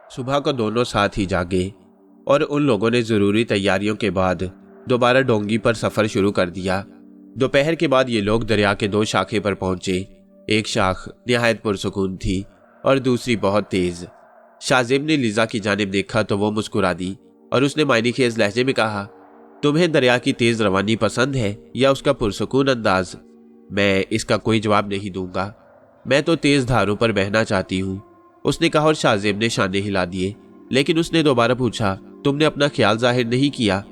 सुबह को दोनों साथ ही जागे और उन लोगों ने जरूरी तैयारियों के बाद दोबारा डोंगी पर सफर शुरू कर दिया। दोपहर के बाद ये लोग दरिया के दो शाखे पर पहुंचे। एक शाख निहायत पुरसुकून थी और दूसरी बहुत तेज। शाहजेब ने लीजा की जानिब देखा तो वो मुस्कुरा दी और उसने मायने खेज लहजे में कहा, तुम्हें दरिया की तेज रवानी पसंद है या उसका पुरसुकून अंदाज? मैं इसका कोई जवाब नहीं दूंगा, मैं तो तेज धारों पर बहना चाहती हूँ, उसने कहा और शाहजेब ने शाने हिला दिए। लेकिन उसने दोबारा पूछा, तुमने अपना ख्याल जाहिर नहीं किया?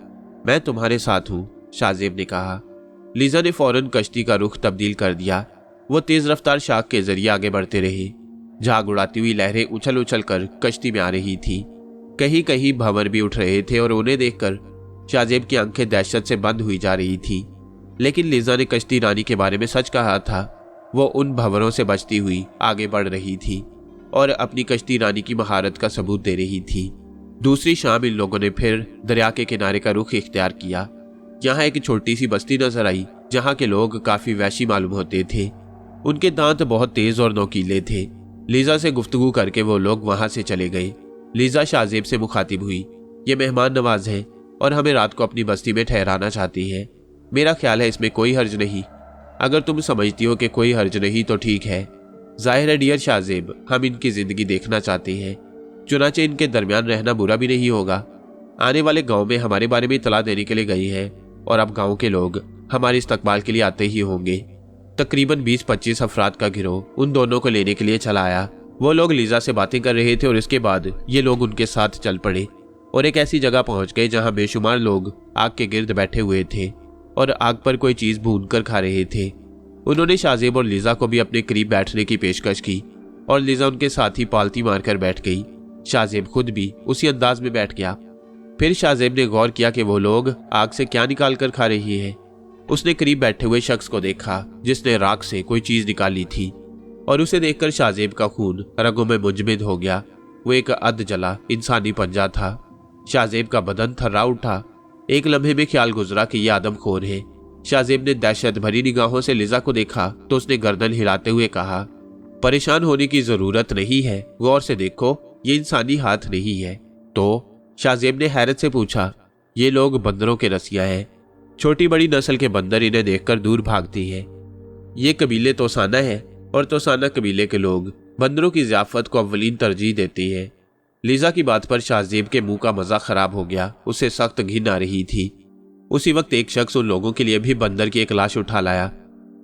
मैं तुम्हारे साथ हूँ, शाहजेब ने कहा। लीजा ने फौरन कश्ती का रुख तब्दील कर दिया। वो तेज रफ्तार शाख के जरिए आगे बढ़ते रहे। झाग उड़ाती हुई लहरें उछल उछल कर कश्ती में आ रही थी। कहीं कहीं भंवर भी उठ रहे थे और उन्हें देखकर शाहजेब की आंखें दहशत से बंद हुई जा रही थी। लेकिन लीजा ने कश्ती रानी के बारे में सच कहा था। वो उन भंवरों से बचती हुई आगे बढ़ रही थी और अपनी कश्ती रानी की महारत का सबूत दे रही थी। दूसरी शाम इन लोगों ने फिर दरिया के किनारे का रुख इख्तियार किया। यहाँ एक छोटी सी बस्ती नजर आई जहाँ के लोग काफी वैशी मालूम होते थे। उनके दांत बहुत तेज और नोकीले थे। लीजा से गुफ्तगू करके वो लोग वहां से चले गए। लीजा शाहजेब से मुखातिब हुई, ये मेहमान नवाज है और हमें रात को अपनी बस्ती में ठहराना चाहती है। मेरा ख्याल है इसमें कोई हर्ज नहीं। अगर तुम समझती हो कि कोई हर्ज नहीं तो ठीक है। जाहिर है डियर शाहजेब, हम इनकी जिंदगी देखना चाहते हैं, चुनाचे इनके दरमियान रहना बुरा भी नहीं होगा। आने वाले गांव में हमारे बारे में इतला देने के लिए गई है और अब गांव के लोग हमारे इस्तकबाल के लिए आते ही होंगे। तकरीबन 20-25 अफराद का गिरोह उन दोनों को लेने के लिए चला आया। वो लोग लीजा से बातें कर रहे थे और इसके बाद ये लोग उनके साथ चल पड़े और एक ऐसी जगह पहुंच गए जहां बेशुमार लोग आग के गिर्द बैठे हुए थे और आग पर कोई चीज भून कर खा रहे थे। उन्होंने शाहजेब और लीजा को भी अपने करीब बैठने की पेशकश की और लीजा उनके साथ ही पालती मारकर बैठ गई। शाहजेब खुद भी उसी अंदाज में बैठ गया। फिर शाहजेब ने गौर किया कि वो लोग आग से क्या निकाल कर खा रही है। उसने करीब बैठे हुए शख्स को देखा जिसने राख से कोई चीज निकाली थी और उसे देखकर शाहजेब का खून रगों में मुंजमद हो गया। वो एक अध जला इंसानी पंजा था। शाहजेब का बदन थर्रा उठा। एक लम्हे में ख्याल गुजरा कि यह आदमखोर है। शाहजेब ने दहशत भरी निगाहों से लीजा को देखा तो उसने गर्दन हिलाते हुए कहा, परेशान होने की जरूरत नहीं है, गौर से देखो, ये इंसानी हाथ नहीं है। तो शाहजेब ने हैरत से पूछा, ये लोग बंदरों के रसिया है। छोटी बड़ी नस्ल के बंदर इन्हें देखकर दूर भागती है। ये कबीले तोसाना है और तोसाना कबीले के लोग बंदरों की ज़ियाफत को अव्वलीन तरजीह देती है। लीजा की बात पर शाहजेब के मुंह का मजा खराब हो गया। उसे सख्त घिन आ रही थी। उसी वक्त एक शख्स उन लोगों के लिए भी बंदर की एक लाश उठा लाया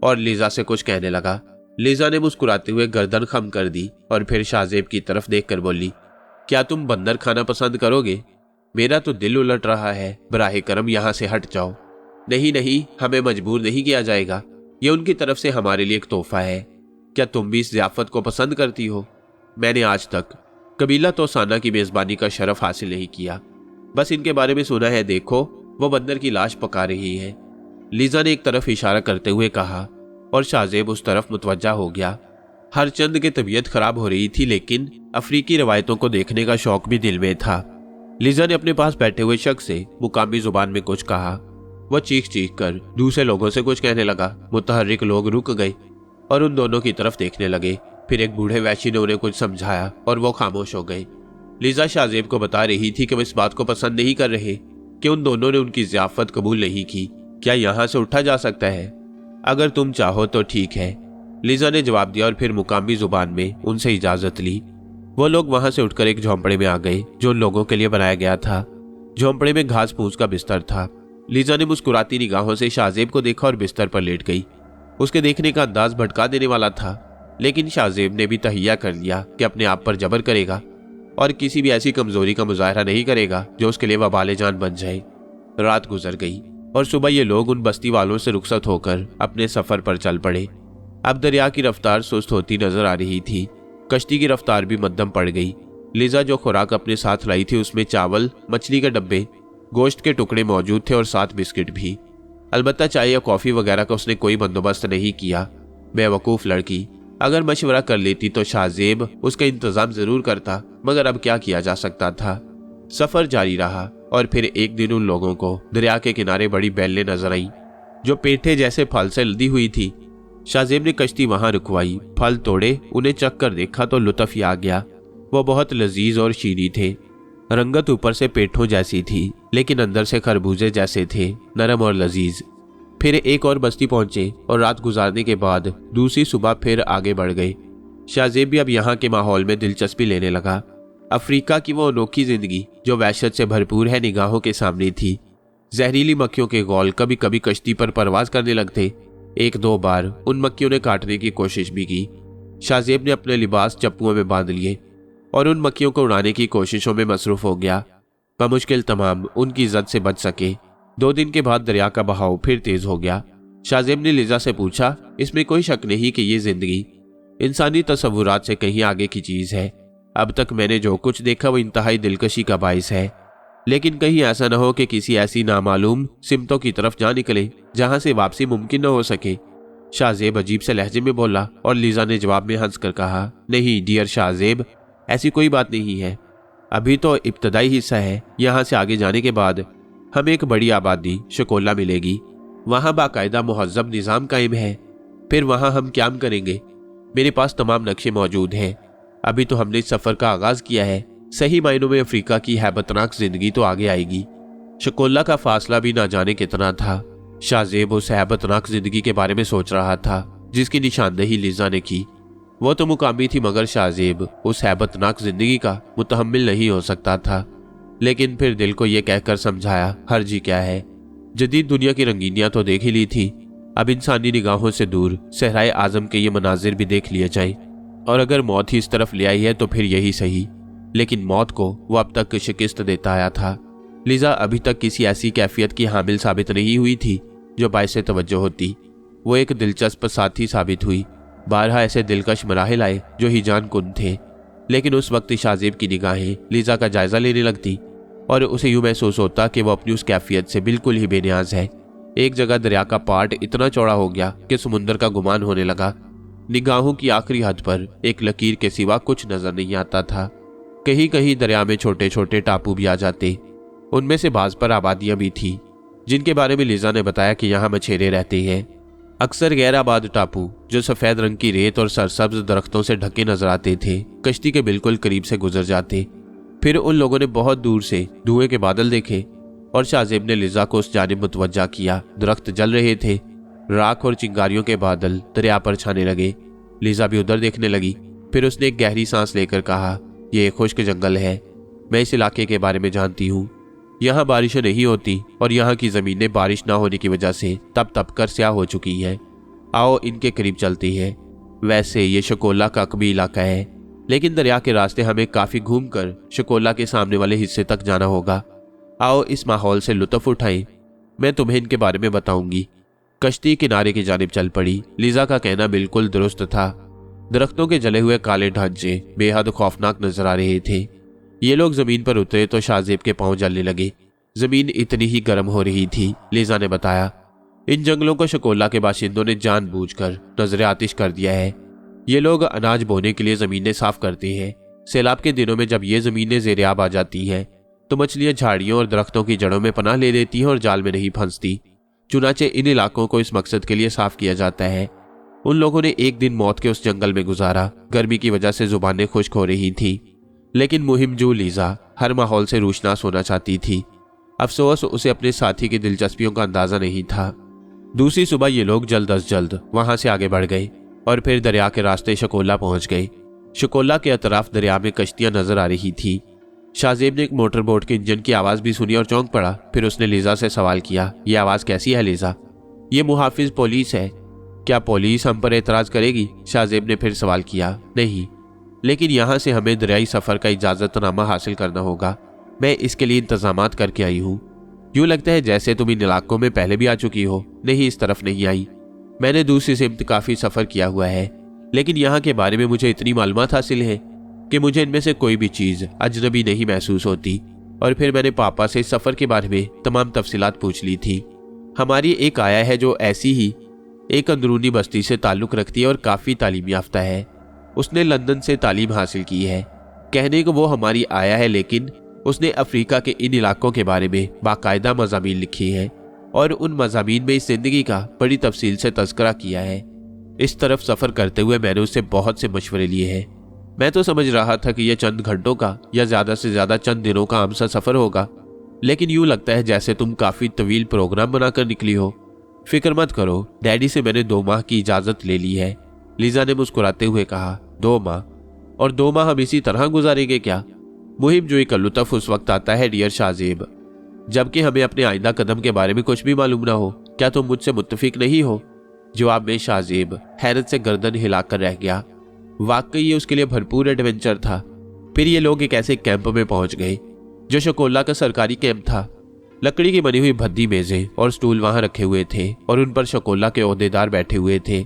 और लीजा से कुछ कहने लगा। लीजा ने मुस्कुराते हुए गर्दन खम कर दी और फिर शाहजेब की तरफ देखकर बोली, क्या तुम बंदर खाना पसंद करोगे? मेरा तो दिल उलट रहा है, बराहे करम यहाँ से हट जाओ। नहीं नहीं, हमें मजबूर नहीं किया जाएगा, ये उनकी तरफ से हमारे लिए एक तोहफा है। क्या तुम भी इस ज़ियाफत को पसंद करती हो? मैंने आज तक कबीला तोसाना की मेज़बानी का शरफ हासिल नहीं किया, बस इनके बारे में सुना है। देखो, वो बंदर की लाश पका रही है। लीजा ने एक तरफ इशारा करते हुए कहा और शाहजेब उस तरफ मुतवज्जा हो गया। हर चंद की तबीयत खराब हो रही थी लेकिन अफ्रीकी रवायतों को देखने का शौक भी दिल में था। लीजा ने अपने पास बैठे हुए शख्स से मुकामी जुबान में कुछ कहा। वह चीख चीख कर दूसरे लोगों से कुछ कहने लगा। मुतहर्रिक लोग रुक गए और उन दोनों की तरफ देखने लगे। फिर एक बूढ़े वैशी ने उन्हें कुछ समझाया और वो खामोश हो गए। लीजा शाहजेब को बता रही थी कि वो इस बात को पसंद नहीं कर रहे कि उन दोनों ने उनकी ज़ियाफत कबूल नहीं की। क्या यहाँ से उठा जा सकता है? अगर तुम चाहो तो ठीक है, लीजा ने जवाब दिया और फिर मुकामी जुबान में उनसे इजाजत ली। वो लोग वहां से उठकर एक झोंपड़े में आ गए जो उन लोगों के लिए बनाया गया था। झोंपड़े में घास फूस का बिस्तर था। लीजा ने मुस्कुराती निगाहों से शाहजेब को देखा और बिस्तर पर लेट गई। उसके देखने का अंदाज भटका देने वाला था, लेकिन शाहजेब ने भी तहिया कर लिया कि अपने आप पर जबर करेगा और किसी भी ऐसी कमजोरी का मुजाहरा नहीं करेगा जो उसके लिए वबाले जान बन जाए। रात गुजर गई और सुबह ये लोग उन बस्ती वालों से रुखसत होकर अपने सफर पर चल पड़े। अब दरिया की रफ्तार सुस्त होती नजर आ रही थी। कश्ती की रफ्तार भी मध्यम पड़ गई। लीजा जो खुराक अपने साथ लाई थी उसमें चावल, मछली के डब्बे, गोश्त के टुकड़े मौजूद थे और साथ बिस्किट भी। अलबत्ता चाय या कॉफी वगैरह का उसने कोई बंदोबस्त नहीं किया। बेवकूफ लड़की, अगर मशवरा कर लेती तो शाहजेब उसका इंतजाम जरूर करता, मगर अब क्या किया जा सकता था। सफर जारी रहा और फिर एक दिन उन लोगों को दरिया के किनारे बड़ी बैलें नजर आई जो पेठे जैसे फल से लदी हुई थी। शाहजेब ने कश्ती वहां रुकवाई, फल तोड़े, उन्हें चख कर देखा तो लुत्फ ही आ गया। वो बहुत लजीज और शीरी थे। रंगत ऊपर से पेठों जैसी थी, लेकिन अंदर से खरबूजे जैसे थे, नरम और लजीज। फिर एक और बस्ती पहुंचे और रात गुजारने के बाद दूसरी सुबह फिर आगे बढ़ गए। शाहजेब भी अब यहाँ के माहौल में दिलचस्पी लेने लगा। अफ्रीका की वो अनोखी जिंदगी जो वहशत से भरपूर है निगाहों के सामने थी। जहरीली मक्खियों के गौल कभी कभी कश्ती पर परवाज करने लगते। एक दो बार उन मक्खियों ने काटने की कोशिश भी की। शाहजेब ने अपने लिबास चप्पुओं में बांध लिए और उन मक्खियों को उड़ाने की कोशिशों में मसरूफ हो गया। बमुश्किल तमाम उनकी जद से बच सके। 2 दिन के बाद दरिया का बहाव फिर तेज हो गया। शाहजेब ने लिजा से पूछा, इसमें कोई शक नहीं कि ये जिंदगी इंसानी तसव्वुरात से कहीं आगे की चीज है। अब तक मैंने जो कुछ देखा वो इंतहाई दिलकशी का बाइस है, लेकिन कहीं ऐसा न हो कि किसी ऐसी नामालूम सिमतों की तरफ जा निकले जहां से वापसी मुमकिन न हो सके। शाहजेब अजीब से लहजे में बोला और लिजा ने जवाब में हंसकर कहा, नहीं डियर शाहजेब, ऐसी कोई बात नहीं है। अभी तो इब्तदाई हिस्सा है। यहाँ से आगे जाने के बाद हमें एक बड़ी आबादी शकोला मिलेगी। वहाँ बाकायदा मुहज़्ज़ब निज़ाम कायम है। फिर वहाँ हम क्या करेंगे? मेरे पास तमाम नक्शे मौजूद हैं। अभी तो हमने इस सफ़र का आगाज़ किया है। सही मायनों में अफ्रीका की हैबतनाक जिंदगी तो आगे आएगी। शकोला का फासला भी ना जाने कितना था। शाहजेब उस हैबतनाक जिंदगी के बारे में सोच रहा था जिसकी निशानदेही लिजा ने की। वो तो मुकामी थी, मगर शाहजेब उस हैबतनाक जिंदगी का मुतहम्मिल नहीं हो सकता था। लेकिन फिर दिल को ये कहकर समझाया, हर्जी क्या है, जदीद दुनिया की रंगीनियां तो देख ही ली थी। अब इंसानी निगाहों से दूर सहराए आजम के ये मनाजिर भी देख लिए जाए, और अगर मौत ही इस तरफ ले आई है तो फिर यही सही। लेकिन मौत को वो अब तक शिकस्त देता आया था। लिजा अभी तक किसी ऐसी कैफियत की हामिल साबित नहीं हुई थी जो बाइसे तवज्जो होती। वो एक दिलचस्प साथी साबित हुई। 12 ऐसे दिलकश मराहिल आए जो हिजान कुन थे, लेकिन उस वक्त शाहजेब की निगाहें लिजा का जायजा लेने लगती और उसे यूं महसूस होता कि वो अपनी उस कैफियत से बिल्कुल ही बेनियाज है। एक जगह दरिया का पाट इतना चौड़ा हो गया कि समुंदर का गुमान होने लगा। निगाहों की आखिरी हद पर एक लकीर के सिवा कुछ नजर नहीं आता था। कहीं कहीं दरिया में छोटे छोटे टापू भी आ जाते। उनमें से बाज पर आबादियां भी थी जिनके बारे में लिजा ने बताया कि यहाँ मछेरे रहते हैं। अक्सर गैर आबाद टापू जो सफेद रंग की रेत और सरसब्ज दरख्तों से ढके नजर आते थे, कश्ती के बिल्कुल करीब से गुजर जाते। फिर उन लोगों ने बहुत दूर से धुएं के बादल देखे और शाहजेब ने लिजा को उस जानिब मुतवज्जा किया। दरख्त जल रहे थे। राख और चिंगारियों के बादल दरिया पर छाने लगे। लिजा भी उधर देखने लगी। फिर उसने एक गहरी सांस लेकर कहा, यह एक खुश्क जंगल है। मैं इस इलाके के बारे में जानती हूँ। यहाँ बारिशें नहीं होती और यहाँ की ज़मीनें बारिश ना होने की वजह से तप कर स्याह हो चुकी है। आओ इनके करीब चलती है। वैसे ये शकोला का कभी इलाका है, लेकिन दरिया के रास्ते हमें काफ़ी घूमकर शकोला के सामने वाले हिस्से तक जाना होगा। आओ इस माहौल से लुत्फ उठाएं। मैं तुम्हें इनके बारे में बताऊंगी। कश्ती किनारे की जानिब चल पड़ी। लिजा का कहना बिल्कुल दुरुस्त था। दरख्तों के जले हुए काले ढांचे बेहद खौफनाक नजर आ रहे थे। ये लोग जमीन पर उतरे तो शाहजेब के पांव जलने लगे। जमीन इतनी ही गर्म हो रही थी। लिजा ने बताया, इन जंगलों को शकोला के बाशिंदों ने जानबूझकर नजर आतिश कर दिया है। ये लोग अनाज बोने के लिए जमीनें साफ करते हैं। सैलाब के दिनों में जब ये जमीनें ज़ेर-ए-आब आ जाती हैं तो मछलियां झाड़ियों और दरख्तों की जड़ों में पनाह ले लेती हैं और जाल में नहीं फंसती। चुनाचे इन इलाकों को इस मकसद के लिए साफ किया जाता है। उन लोगों ने एक दिन मौत के उस जंगल में गुजारा। गर्मी की वजह से जुबानें खुश्क हो रही थी, लेकिन मुहिम जो लिजा हर माहौल से रूशनास होना चाहती थी। अफसोस उसे अपने साथी की दिलचस्पियों का अंदाजा नहीं था। दूसरी सुबह ये लोग जल्द अज जल्द वहां से आगे बढ़ गए और फिर दरिया के रास्ते शकोला पहुंच गए। शकोला के अतराफ दरिया में कश्तियां नजर आ रही थी। शाहजेब ने एक मोटर बोट के इंजन की आवाज भी सुनी और चौंक पड़ा। फिर उसने लिजा से सवाल किया, यह आवाज कैसी है लिजा? ये मुहाफिज पुलिस है। क्या पुलिस हम पर एतराज करेगी? शाहजेब ने फिर सवाल किया। नहीं, लेकिन यहाँ से हमें दरियाई सफर का इजाजतनामा हासिल करना होगा। मैं इसके लिए इंतजामात करके आई हूँ। यूं लगता है जैसे तुम इन इलाकों में पहले भी आ चुकी हो। नहीं, इस तरफ नहीं आई। मैंने दूसरी सिमत काफी सफर किया हुआ है, लेकिन यहाँ के बारे में मुझे इतनी मालूमात हासिल है कि मुझे इनमें से कोई भी चीज अजनबी नहीं महसूस होती। और फिर मैंने पापा से इस सफर के बारे में तमाम तफसीलात पूछ ली थी। हमारी एक आया है जो ऐसी ही एक अंदरूनी बस्ती से ताल्लुक रखती है और काफी तालीम याफ्ता है। उसने लंदन से तालीम हासिल की है। कहने को वो हमारी आया है, लेकिन उसने अफ्रीका के इन इलाकों के बारे में बाकायदा मज़ामीन लिखी है और उन मज़ामीन में इस जिंदगी का बड़ी तफसील से तज़किरा किया है। इस तरफ सफ़र करते हुए मैंने उससे बहुत से मशवरे लिए हैं। मैं तो समझ रहा था कि यह चंद घंटों का या ज्यादा से ज्यादा चंद दिनों का आम सा सफर होगा, लेकिन यूं लगता है जैसे तुम काफी तवील प्रोग्राम बनाकर निकली हो। फिक्र मत करो, डैडी से मैंने 2 माह की इजाजत ले ली है, लीजा ने मुस्कुराते हुए कहा। 2 माह? और 2 माह हम इसी तरह गुजारेंगे क्या? मुहिम जोई का लुत्फ उस वक्त आता है डियर शाहजेब, जबकि हमें अपने आइंदा कदम के बारे में कुछ भी मालूम ना हो। क्या तुम मुझसे मुत्तफिक नहीं हो? जवाब में शाहजेब हैरत से गर्दन हिलाकर रह गया। वाकई ये उसके लिए भरपूर एडवेंचर था। फिर ये लोग एक ऐसे कैंप में पहुंच गए जो शकोला का सरकारी कैंप था। लकड़ी की बनी हुई भद्दी मेजें और स्टूल वहां रखे हुए थे और उन पर शकोला के ओहदेदार बैठे हुए थे।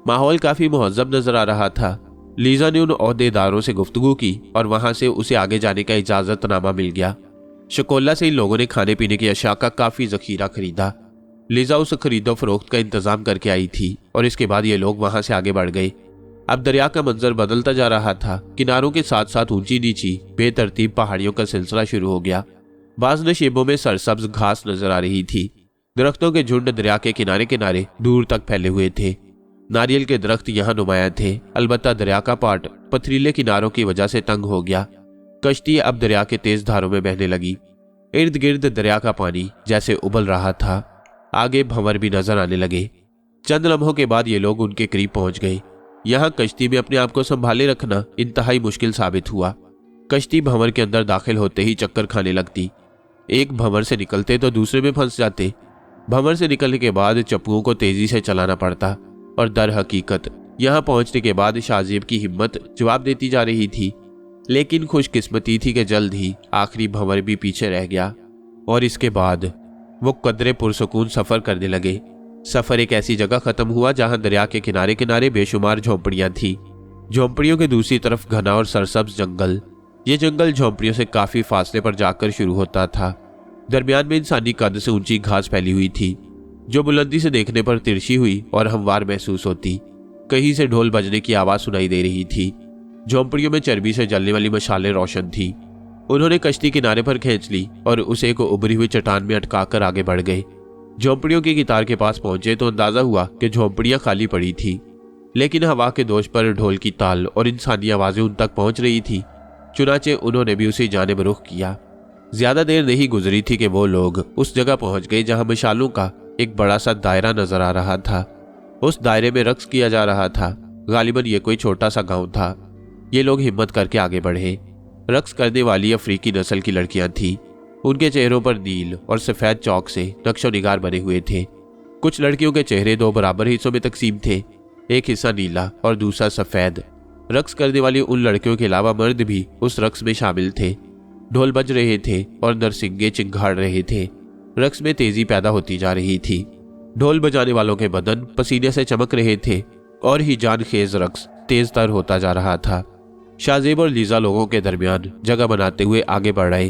माहौल काफी मुहज्जब नजर आ रहा था। लीजा ने उन ओहदेदारों से गुफ्तगू की और वहां से उसे आगे जाने का इजाजतनामा मिल गया। शकोला से इन लोगों ने खाने पीने की अशिया का काफी जखीरा खरीदा। लीजा उस खरीदो फरोख्त का इंतजाम करके आई थी और इसके बाद ये लोग वहां से आगे बढ़ गए। अब दरिया का मंजर बदलता जा रहा था। किनारों के साथ साथ ऊंची नीची बेतरतीब पहाड़ियों का सिलसिला शुरू हो गया। बाज़ नशीबों में सरसब्ज घास नजर आ रही थी। दरख्तों के झुंड दरिया के किनारे किनारे दूर तक फैले हुए थे। नारियल के दरख्त यहाँ नुमाया थे, अलबत्ता दरिया का पाट पथरीले किनारों की वजह से तंग हो गया। कश्ती अब दरिया के तेज धारों में बहने लगी। इर्द गिर्द दरिया का पानी जैसे उबल रहा था। आगे भंवर भी नजर आने लगे। चंद लम्हों के बाद ये लोग उनके करीब पहुंच गए। यहाँ कश्ती में अपने आप को संभाले रखना इंतहाई मुश्किल साबित हुआ। कश्ती भंवर के अंदर दाखिल होते ही चक्कर खाने लगती। एक भंवर से निकलते तो दूसरे में फंस जाते। भंवर से निकलने के बाद चप्पुओं को तेजी से चलाना पड़ता और दर हकीकत यहाँ पहुंचने के बाद शाहजेब की हिम्मत जवाब देती जा रही थी। लेकिन खुशकिस्मती थी कि जल्द ही आखिरी भंवर भी पीछे रह गया और इसके बाद वो कदरे पुरसकून सफर करने लगे। सफर एक ऐसी जगह खत्म हुआ जहां दरिया के किनारे किनारे बेशुमार झोंपड़ियां थी। झोंपड़ियों के दूसरी तरफ घना और सरसब्ज जंगल। ये जंगल झोंपड़ियों से काफी फासले पर जाकर शुरू होता था। दरमियान में इंसानी कद से ऊंची घास फैली हुई थी जो बुलंदी से देखने पर तिरछी हुई और हमवार महसूस होती। कहीं से ढोल बजने की आवाज सुनाई दे रही थी। झोंपड़ियों में चर्बी से जलने वाली मशालें रोशन थी। उन्होंने कश्ती किनारे पर खींच ली और उसे एक उभरी हुई चट्टान में अटकाकर आगे बढ़ गए। झोंपड़ियों की कितार के पास पहुंचे तो अंदाजा हुआ कि झोंपड़ियां खाली पड़ी थी, लेकिन हवा के दोष पर ढोल की ताल और इंसानी आवाजें उन तक पहुंच रही थी। चुनाचे उन्होंने भी उसी जानिब रुख किया। ज्यादा देर नहीं गुजरी थी कि वो लोग उस जगह पहुंच गए जहां मशालों का एक बड़ा सा दायरा नजर आ रहा था। उस दायरे में रक्स किया जा रहा था। गालिबन ये कोई छोटा सा गांव था। ये लोग हिम्मत करके आगे बढ़े। रक्स करने वाली अफ्रीकी नस्ल की लड़कियां थीं। उनके चेहरों पर नील और सफेद चौक से नक्शो निगार बने हुए थे। कुछ लड़कियों के चेहरे 2 बराबर हिस्सों में तकसीम थे, एक हिस्सा नीला और दूसरा सफेद। रक्स करने वाली उन लड़कियों के अलावा मर्द भी उस रक्स में शामिल थे। ढोल बज रहे थे और नरसिंगे चिंगाड़ रहे थे। रक्स में तेजी पैदा होती जा रही थी। ढोल बजाने वालों के बदन पसीने से चमक रहे थे और ही जानखेज रक्स तेज तर होता जा रहा था। शाहजेब और लीजा लोगों के दरमियान जगह बनाते हुए आगे बढ़ रहे।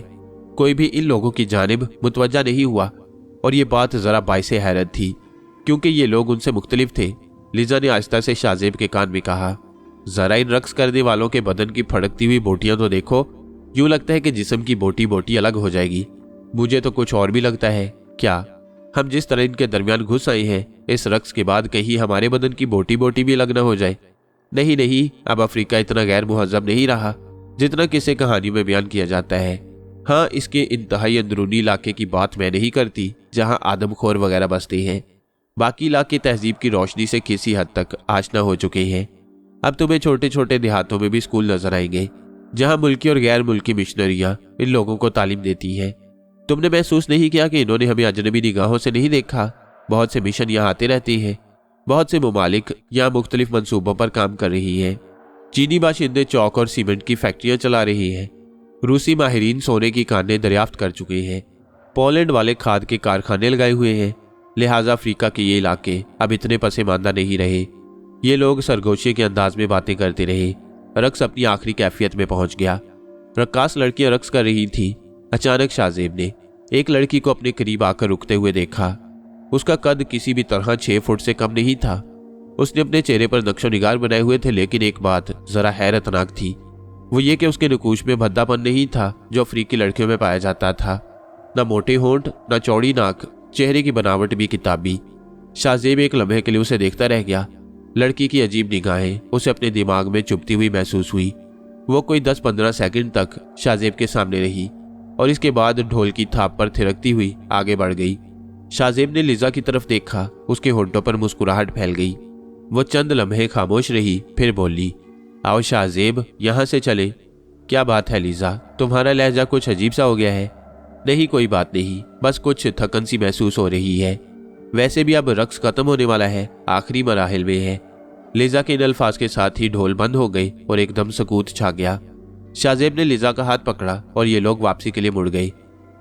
कोई भी इन लोगों की जानिब मुतवज्जा नहीं हुआ और ये बात जरा बाइसे हैरत थी क्योंकि ये लोग उनसे मुख्तलिफ थे। लीजा ने आहिस्ता से शाहजेब के कान में कहा, जरा इन रक्स करने वालों के बदन की फड़कती हुई बोटियां तो देखो। यूं लगता है कि जिस्म की बोटी बोटी अलग हो जाएगी। मुझे तो कुछ और भी लगता है। क्या हम जिस तरह इनके दरमियान घुस आए हैं, इस रक्स के बाद कहीं हमारे बदन की बोटी बोटी भी अलग न हो जाए? नहीं नहीं, अब अफ्रीका इतना गैर मुहज्जब नहीं रहा जितना किसी कहानी में बयान किया जाता है। हाँ, इसके इंतहाई अंदरूनी इलाके की बात मैं नहीं करती जहाँ आदमखोर वगैरह बसते हैं। बाकी इलाके तहजीब की रोशनी से किसी हद तक आशना हो चुके हैं। अब तुम्हें छोटे छोटे देहातों में भी स्कूल नजर आएंगे जहाँ मुल्की और गैर मुल्की मिशनरियाँ इन लोगों को तालीम देती हैं। तुमने महसूस नहीं किया कि इन्होंने हमें अजनबी निगाहों से नहीं देखा? बहुत से मिशन यहाँ आते रहते हैं। बहुत से ममालिक यहाँ मुख्तलिफ मंसूबों पर काम कर रही हैं। चीनी बाशिंदे चौक और सीमेंट की फैक्ट्रियाँ चला रही हैं। रूसी माहिरीन सोने की खानें दरियाफ्त कर चुके हैं। पोलैंड वाले खाद के कारखाने लगाए हुए हैं। लिहाजा अफ्रीका के ये इलाके अब इतने पसमानदा नहीं रहे। ये लोग सरगोशी के अंदाज में बातें करते रहे। रक्स अपनी आखिरी कैफियत में पहुंच गया। रक्कास लड़कियां रक्स कर रही थी। अचानक शाहजेब ने एक लड़की को अपने करीब आकर रुकते हुए देखा। उसका कद किसी भी तरह 6 फुट से कम नहीं था। उसने अपने चेहरे पर नक्शो निगार बनाए हुए थे, लेकिन एक बात जरा हैरतनाक थी। वो ये कि उसके नकूश में भद्दापन नहीं था जो अफ्रीकी लड़कियों में पाया जाता था। न मोटे होंठ, न चौड़ी नाक, चेहरे की बनावट भी किताबी। शाहजेब एक लम्हे के लिए उसे देखता रह गया। लड़की की अजीब निगाहें उसे अपने दिमाग में चुभती हुई महसूस हुई। वो कोई 10-15 सेकंड तक शाहजेब के सामने रही और इसके बाद ढोल की थाप पर थिरकती हुई आगे बढ़ गई। शाहजेब ने लिजा की तरफ देखा, उसके होंठों पर मुस्कुराहट फैल गई। वो चंद लम्हे खामोश रही, फिर बोली, आओ शाहजेब, यहाँ से चले। क्या बात है लिजा, तुम्हारा लहजा कुछ अजीब सा हो गया है। नहीं कोई बात नहीं, बस कुछ थकन सी महसूस हो रही है। वैसे भी अब रक्स खत्म होने वाला है, आखिरी मराहिल में है। लिजा के इन अल्फाज के साथ ही ढोल बंद हो गई और एकदम सकूत छा गया। शाहजेब ने लिजा का हाथ पकड़ा और ये लोग वापसी के लिए मुड़ गए।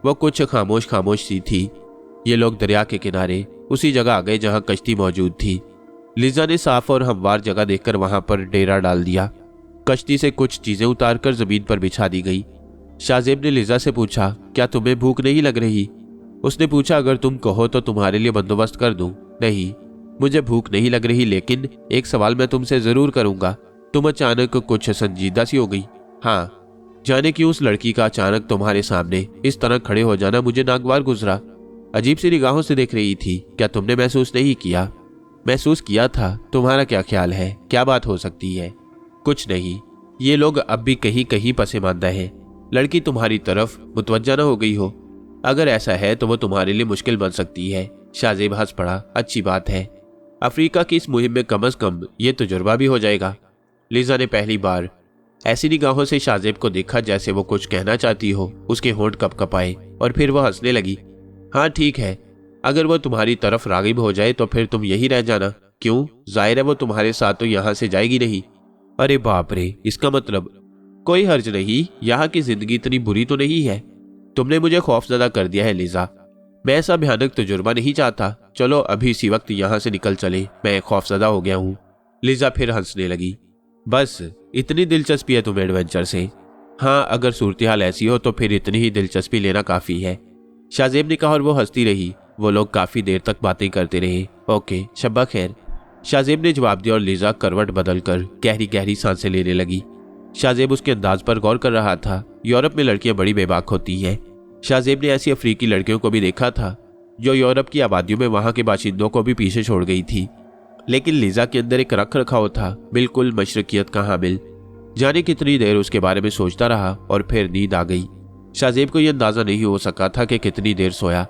वो कुछ खामोश खामोश सी थी। ये लोग दरिया के किनारे उसी जगह आ गए जहां कश्ती मौजूद थी। लिजा ने साफ और हमवार जगह देखकर वहां पर डेरा डाल दिया। कश्ती से कुछ चीजें उतारकर जमीन पर बिछा दी गई। शाहजेब ने लिजा से पूछा, क्या तुम्हें भूख नहीं लग रही? उसने पूछा, अगर तुम कहो तो तुम्हारे लिए बंदोबस्त कर दूं। नहीं, मुझे भूख नहीं लग रही, लेकिन एक सवाल मैं तुमसे जरूर करूंगा। तुम अचानक कुछ संजीदा सी हो गई। हाँ, जाने क्यों उस लड़की का अचानक तुम्हारे सामने इस तरह खड़े हो जाना मुझे नागवार गुजरा। अजीब सी निगाहों से देख रही थी। क्या तुमने महसूस नहीं किया? महसूस किया था। तुम्हारा क्या ख्याल है, क्या बात हो सकती है? कुछ नहीं, ये लोग अब भी कहीं कहीं पसेमानदा है। लड़की तुम्हारी तरफ मुतवज्जा न हो गई हो। अगर ऐसा है तो वो तुम्हारे लिए मुश्किल बन सकती है। शाहजेब हंस पड़ा। अच्छी बात है, अफ्रीका की इस मुहिम में कम से कम ये तजुर्बा भी हो जाएगा। लिजा ने पहली बार ऐसी निगाहों से शाहजेब को देखा जैसे वो कुछ कहना चाहती हो। उसके होंठ कपकपाए और फिर वो हंसने लगी। हाँ ठीक है, अगर वो तुम्हारी तरफ रागिब हो जाए तो फिर तुम यही रह जाना। क्यों? जाहिर है वो तुम्हारे साथ तो यहाँ से जाएगी नहीं। अरे बाप रे, इसका मतलब? कोई हर्ज नहीं, यहाँ की जिंदगी इतनी बुरी तो नहीं है। तुमने मुझे खौफजदा कर दिया है लिजा। मैं ऐसा भयानक तजुर्बा नहीं चाहता। चलो अभी इसी वक्त यहाँ से निकल चले, मैं खौफजदा हो गया हूँ। लिजा फिर हंसने लगी। बस इतनी दिलचस्पी है तुम्हें एडवेंचर से? हाँ, अगर सूरत-ए-हाल ऐसी हो तो फिर इतनी ही दिलचस्पी लेना काफी है, शाहजेब ने कहा और वो हंसती रही। वो लोग काफी देर तक बातें करते रहे। ओके, शब्बा खैर, शाहजेब ने जवाब दिया और लिजा करवट बदलकर गहरी गहरी सांसें लेने लगी। शाहजेब उसके अंदाज पर गौर कर रहा था। यूरोप में लड़कियां बड़ी बेबाक होती हैं। शाहजेब ने ऐसी अफ्रीकी लड़कियों को भी देखा था जो यूरोप की आबादियों में वहां के बाशिंदों को भी पीछे छोड़ गई थी, लेकिन लिजा के अंदर एक रख रखाव था, बिल्कुल मशरकियत का हामिल। जाने कितनी देर उसके बारे में सोचता रहा और फिर नींद आ गई। शाहजेब को यह अंदाजा नहीं हो सका था कि कितनी देर सोया।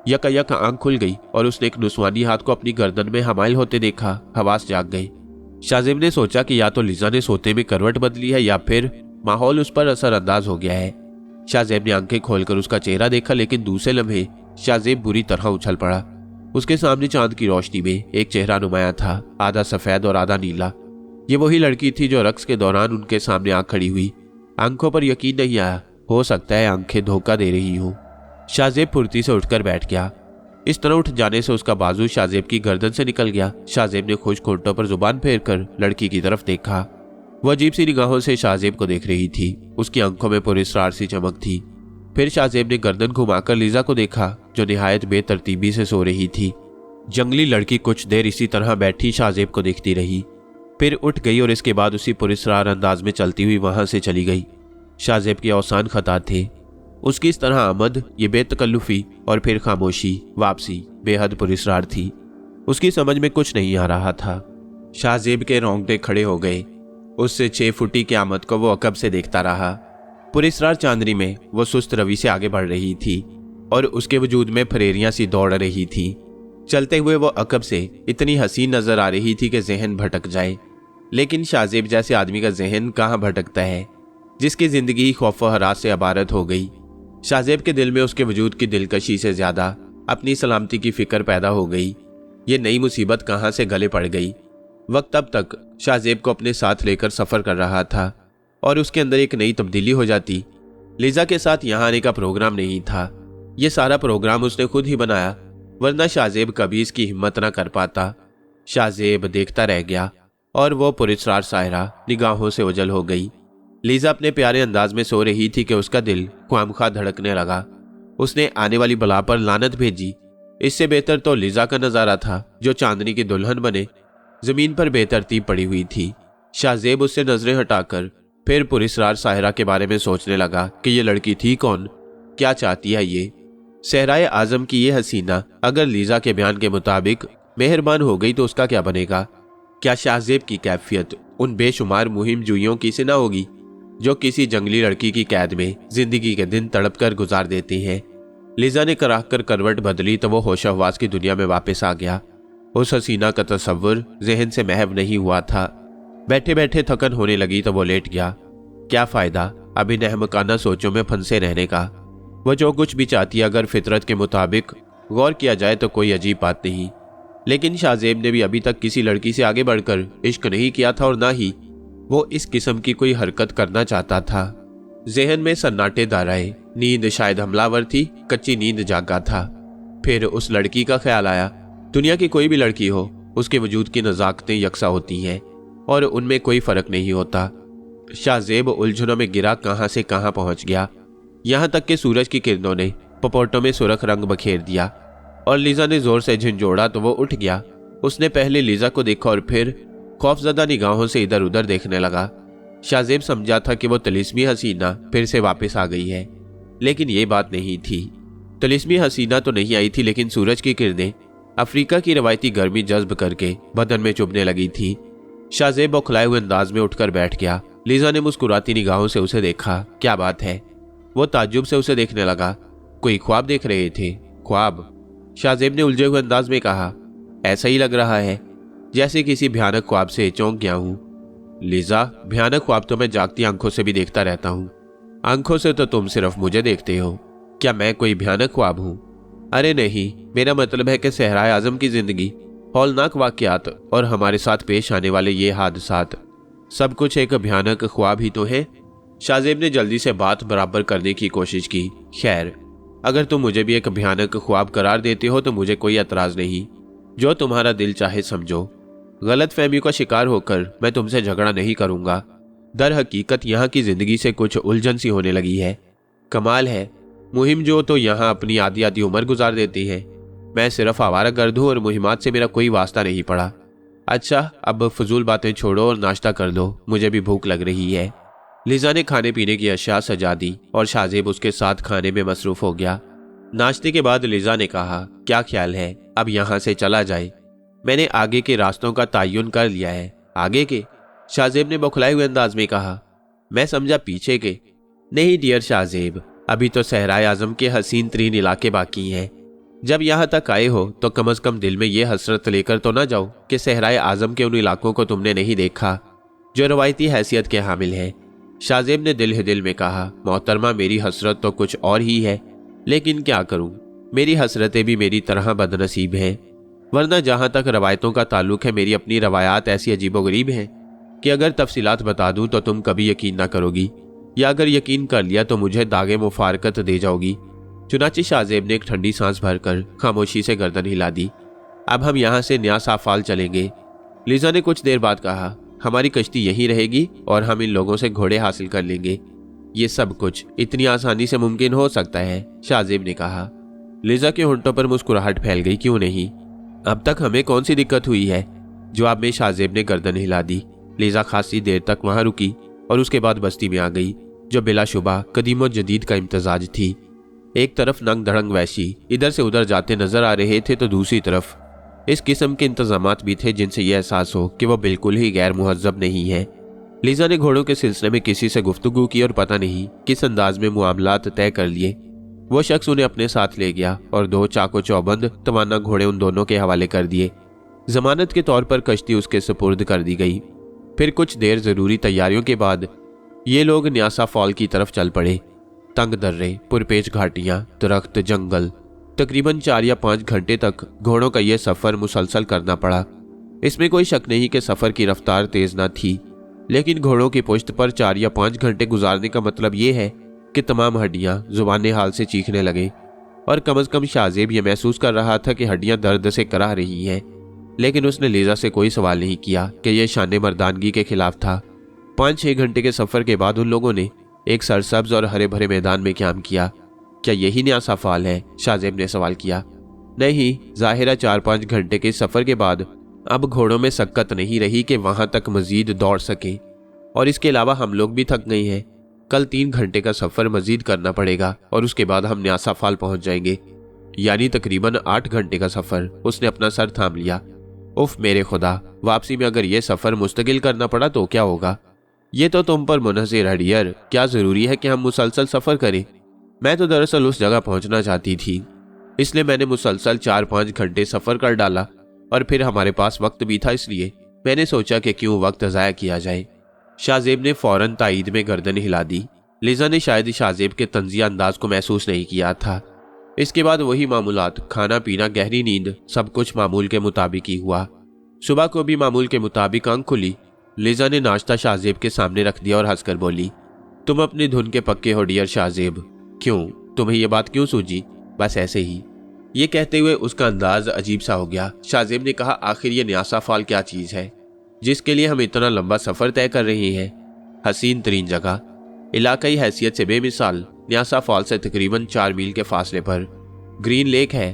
यकायक आंख खुल गई और उसने एक नुस्वानी हाथ को अपनी गर्दन में हमायल होते देखा। हवास जाग गई। शाहजेब ने सोचा कि या तो लिजा ने सोते में करवट बदली है या फिर माहौल उस पर असरअंदाज हो गया है। शाहजेब ने आंखें खोलकर उसका चेहरा देखा, लेकिन दूसरे लम्हे शाहजेब बुरी तरह उछल पड़ा। उसके सामने चांद की रोशनी में एक चेहरा नुमाया था, आधा सफेद और आधा नीला। ये वही लड़की थी जो रक्स के दौरान उनके सामने आ खड़ी हुई। आंखों पर यकीन नहीं आया। हो सकता है आंखें धोखा दे रही हो। शाहजेब फुर्ती से उठकर बैठ गया। इस तरह उठ जाने से उसका बाजू शाहजेब की गर्दन से निकल गया। शाहजेब ने खुश होंठों पर जुबान फेरकर लड़की की तरफ देखा। वह अजीब सी निगाहों से शाहजेब को देख रही थी। उसकी आंखों में पुरस्कार सी चमक थी। फिर शाहजेब ने गर्दन घुमाकर लिजा को देखा जो निहायत बेतरतीबी से सो रही थी। जंगली लड़की कुछ देर इसी तरह बैठी शाहजेब को देखती रही, फिर उठ गई और इसके बाद उसी पुरस्कार अंदाज में चलती हुई वहां से चली गई। शाहजेब के औसान खता थे। उसकी इस तरह आमद, ये बेतकल्लुफी और फिर खामोशी, वापसी बेहद पुरस्कार थी। उसकी समझ में कुछ नहीं आ रहा था। शाहजेब के रोंगटे खड़े हो गए। उससे 6 फुटी की आमद को वो अकब से देखता रहा। पुरस्कार चांदनी में वो सुस्त रवि से आगे बढ़ रही थी और उसके वजूद में फरेरियां सी दौड़ रही थी। चलते हुए वो अकब से इतनी हसीन नजर आ रही थी कि जहन भटक जाए, लेकिन शाहजेब जैसे आदमी का जहन कहाँ भटकता है, जिसकी जिंदगी खौफ व हरास से अबारत हो गई। शाहजेब के दिल में उसके वजूद की दिलकशी से ज्यादा अपनी सलामती की फिक्र पैदा हो गई। ये नई मुसीबत कहाँ से गले पड़ गई। वक्त अब तक शाहजेब को अपने साथ लेकर सफर कर रहा था और उसके अंदर एक नई तब्दीली हो जाती। लिजा के साथ यहाँ आने का प्रोग्राम नहीं था। ये सारा प्रोग्राम उसने खुद ही बनाया, वरना शाहजेब कभी इसकी हिम्मत न कर पाता। शाहजेब देखता रह गया और वो पुरस्कार सायरा निगाहों से ओझल हो गई। लिजा अपने प्यारे अंदाज में सो रही थी कि उसका दिल ख्वामखा धड़कने लगा। उसने आने वाली बला पर लानत भेजी। इससे बेहतर तो लिजा का नजारा था जो चांदनी की दुल्हन बने जमीन पर बेतरतीब पड़ी हुई थी। शाहजेब उससे नजरें हटाकर फिर पुरस्कार सायरा के बारे में सोचने लगा कि ये लड़की थी कौन, क्या चाहती है ये सहराए आजम की ये हसीना। अगर लिजा के बयान के मुताबिक मेहरबान हो गई तो उसका क्या बनेगा? क्या शाहजेब की कैफियत उन बेशुमार मुहिम जुइयों की से ना होगी? जो किसी जंगली लड़की की कैद में जिंदगी के दिन तड़प कर गुजार देती हैं। लिजा ने कराह कर करवट बदली तो वो होशहवास की दुनिया में वापस आ गया। उस हसीना का तस्वुर जहन से महव नहीं हुआ था। बैठे बैठे थकन होने लगी तो वो लेट गया। क्या फायदा अभी अहमकाना सोचों में फंसे रहने का। वो जो कुछ भी चाहती अगर फितरत के मुताबिक गौर किया जाए तो कोई अजीब बात नहीं। लेकिन शाहजेब ने भी अभी तक किसी लड़की से आगे बढ़कर इश्क नहीं किया था और ना ही वो इस किस्म की कोई हरकत करना चाहता था। जहन में सन्नाटे दाराए, नींद शायद हमलावर थी, कच्ची नींद जागा था। फिर उस लड़की का ख्याल आया। दुनिया की कोई भी लड़की हो, उसके वजूद की नज़ाकतें यकसा होती हैं और उनमें कोई फर्क नहीं होता। शाहजेब उलझनों में गिरा, कहां से कहां पहुंच गया। यहां तक कि सूरज की किरणों ने पपोटों में सुरख रंग बखेर दिया और लीजा ने जोर से झंझोड़ा तो वो उठ गया। उसने पहले लीजा को देखा और फिर खौफजदा निगाहों से इधर उधर देखने लगा। शाहजेब समझा था कि वो तिलिस्मी हसीना फिर से वापस आ गई है, लेकिन ये बात नहीं थी। तिलिस्मी हसीना तो नहीं आई थी, लेकिन सूरज की किरणें अफ्रीका की रवायती गर्मी जज्ब करके बदन में चुभने लगी थी। शाहजेब बौखलाए हुए अंदाज में उठकर बैठ गया। लीजा ने मुस्कुराती निगाहों से उसे देखा। क्या बात है? वो ताज्जुब से उसे देखने लगा। कोई ख्वाब देख रहे थे? ख्वाब? शाहजेब ने उलझे हुए अंदाज में कहा। ऐसा ही लग रहा है जैसे किसी भयानक ख्वाब से चौंक गया हूं। लीजा, भयानक ख्वाब तो मैं जागती आंखों से भी देखता रहता हूं। आंखों से तो तुम सिर्फ मुझे देखते हो। क्या मैं कोई भयानक ख्वाब हूं? अरे नहीं, मेरा मतलब है कि सहराए आजम की जिंदगी, हौलनाक वाकयात और हमारे साथ पेश आने वाले ये हादसात, सब कुछ एक भयानक ख्वाब ही तो है। शाहजेब ने जल्दी से बात बराबर करने की कोशिश की। खैर, अगर तुम मुझे भी एक भयानक ख्वाब करार देते हो तो मुझे कोई एतराज नहीं। जो तुम्हारा दिल चाहे समझो। गलत फहमी का शिकार होकर मैं तुमसे झगड़ा नहीं करूंगा। दर हकीकत यहाँ की जिंदगी से कुछ उलझन सी होने लगी है। कमाल है, मुहिम जो तो यहाँ अपनी आधी आधी उम्र गुजार देती है। मैं सिर्फ आवारा गर्द हूँ और मुहिमात से मेरा कोई वास्ता नहीं पड़ा। अच्छा, अब फजूल बातें छोड़ो और नाश्ता कर दो, मुझे भी भूख लग रही है। लिजा ने खाने पीने की अशिया सजा दी और शाहजेब उसके साथ खाने में मसरूफ हो गया। नाश्ते के बाद लिजा ने कहा, क्या ख्याल है अब यहाँ से चला जाए? मैंने आगे के रास्तों का तयन कर लिया है। आगे के? शाहजेब ने बौखलाए हुए अंदाज में कहा। मैं समझा पीछे के। नहीं डियर शाहजेब, अभी तो सहराए आजम के हसीन तरीन इलाके बाकी हैं। जब यहाँ तक आए हो तो कम से कम दिल में ये हसरत लेकर तो ना जाओ कि सहराए आजम के उन इलाकों को तुमने नहीं देखा जो रवायती हैसियत के हामिल हैं। शाहजेब ने दिल ही दिल में कहा, मोहतरमा, मेरी हसरत तो कुछ और ही है, लेकिन क्या करूं, मेरी हसरतें भी मेरी तरह बदनसीब हैं। वरना जहां तक रवायतों का ताल्लुक है, मेरी अपनी रवायात ऐसी अजीबोगरीब हैं कि अगर तफसीलात बता दूं तो तुम कभी यकीन ना करोगी, या अगर यकीन कर लिया तो मुझे दागे मुफारकत दे जाओगी। चुनाचे शाहजेब ने एक ठंडी सांस भरकर खामोशी से गर्दन हिला दी। अब हम यहाँ से नया साफाल चलेंगे। लिजा ने कुछ देर बाद कहा, हमारी कश्ती यहीं रहेगी और हम इन लोगों से घोड़े हासिल कर लेंगे। ये सब कुछ इतनी आसानी से मुमकिन हो सकता है? शाहजेब ने कहा। लिजा के होंठों पर मुस्कुराहट फैल गई। क्यों नहीं, अब तक हमें कौन सी दिक्कत हुई है? जवाब में शाहजेब ने गर्दन हिला दी। लिजा खासी देर तक वहां रुकी और उसके बाद बस्ती में आ गई, जो बिलाशुबा कदीम जदीद का इम्तजाज थी। एक तरफ नंग धड़ंग वैशी इधर से उधर जाते नजर आ रहे थे तो दूसरी तरफ इस किस्म के इंतजामात भी थे जिनसे यह एहसास हो कि वह बिल्कुल ही गैर मुहज्जब नहीं है। लिजा ने घोड़ों के सिलसिले में किसी से गुफ्तगू की और पता नहीं किस अंदाज में मुआमलात तय कर लिए। वो शख्स उन्हें अपने साथ ले गया और 2 चाको चौबंद तवाना घोड़े उन दोनों के हवाले कर दिए। जमानत के तौर पर कश्ती उसके सुपुर्द कर दी गई। फिर कुछ देर जरूरी तैयारियों के बाद ये लोग न्यासा फॉल की तरफ चल पड़े। तंग दर्रे, पुरपेच घाटियां, दरख्त, जंगल, तकरीबन 4 या 5 घंटे तक घोड़ों का यह सफर मुसलसल करना पड़ा। इसमें कोई शक नहीं कि सफर की रफ्तार तेज न थी, लेकिन घोड़ों की पुश्त पर 4 या 5 घंटे गुजारने का मतलब ये है कि तमाम हड्डियां जुबान हाल से चीखने लगे। और कम से कम शाहजेब यह महसूस कर रहा था कि हड्डियां दर्द से कराह रही हैं। लेकिन उसने लीजा से कोई सवाल नहीं किया कि यह शान मर्दानगी के खिलाफ था। 5-6 घंटे के सफर के बाद उन लोगों ने एक सरसब्ज और हरे भरे मैदान में क्याम किया। क्या यही न्यासा फाल है? शाहजेब ने सवाल किया। नहीं, जाहिरा 4-5 घंटे के सफर के बाद अब घोड़ों में सक्कत नहीं रही कि वहां तक मजीद दौड़ सके, और इसके अलावा हम लोग भी थक गए हैं। कल 3 घंटे का सफर मजीद करना पड़ेगा और उसके बाद हम न्यासा फाल पहुंच जाएंगे, यानी तकरीबन 8 घंटे का सफर। उसने अपना सर थाम लिया। उफ मेरे खुदा, वापसी में अगर यह सफर मुस्तकिल करना पड़ा तो क्या होगा? یہ تو تم پر منحصر ہے ڈیئر، کیا ضروری ہے کہ ہم مسلسل سفر کریں؟ میں تو دراصل اس جگہ پہنچنا چاہتی تھی، اس لیے میں نے مسلسل 4-5 گھنٹے سفر کر ڈالا، اور پھر ہمارے پاس وقت بھی تھا، اس لیے میں نے سوچا کہ کیوں وقت ضائع کیا جائے۔ شاہ زیب نے فوراً تائید میں گردن ہلا دی۔ لیزا نے شاید شاہ زیب کے طنزیہ انداز کو محسوس نہیں کیا تھا۔ اس کے بعد وہی معمولات، کھانا پینا، گہری نیند، سب کچھ معمول کے مطابق ہی ہوا۔ صبح کو بھی معمول کے مطابق آنکھ کھلی۔ لیزا نے ناشتہ شاہ زیب کے سامنے رکھ دیا اور ہنس کر بولی، تم اپنی دھن کے پکے ہو ڈیئر شاہ زیب۔ کیوں؟ تمہیں یہ بات کیوں سوجی؟ بس ایسے ہی۔ یہ کہتے ہوئے اس کا انداز عجیب سا ہو گیا۔ شاہ زیب نے کہا، آخر یہ نیاسا فال کیا چیز ہے جس کے لیے ہم اتنا لمبا سفر طے کر رہے ہیں؟ حسین ترین جگہ، علاقائی حیثیت سے بے مثال، نیاسا فال سے تقریباً 4 میل کے فاصلے پر گرین لیک ہے۔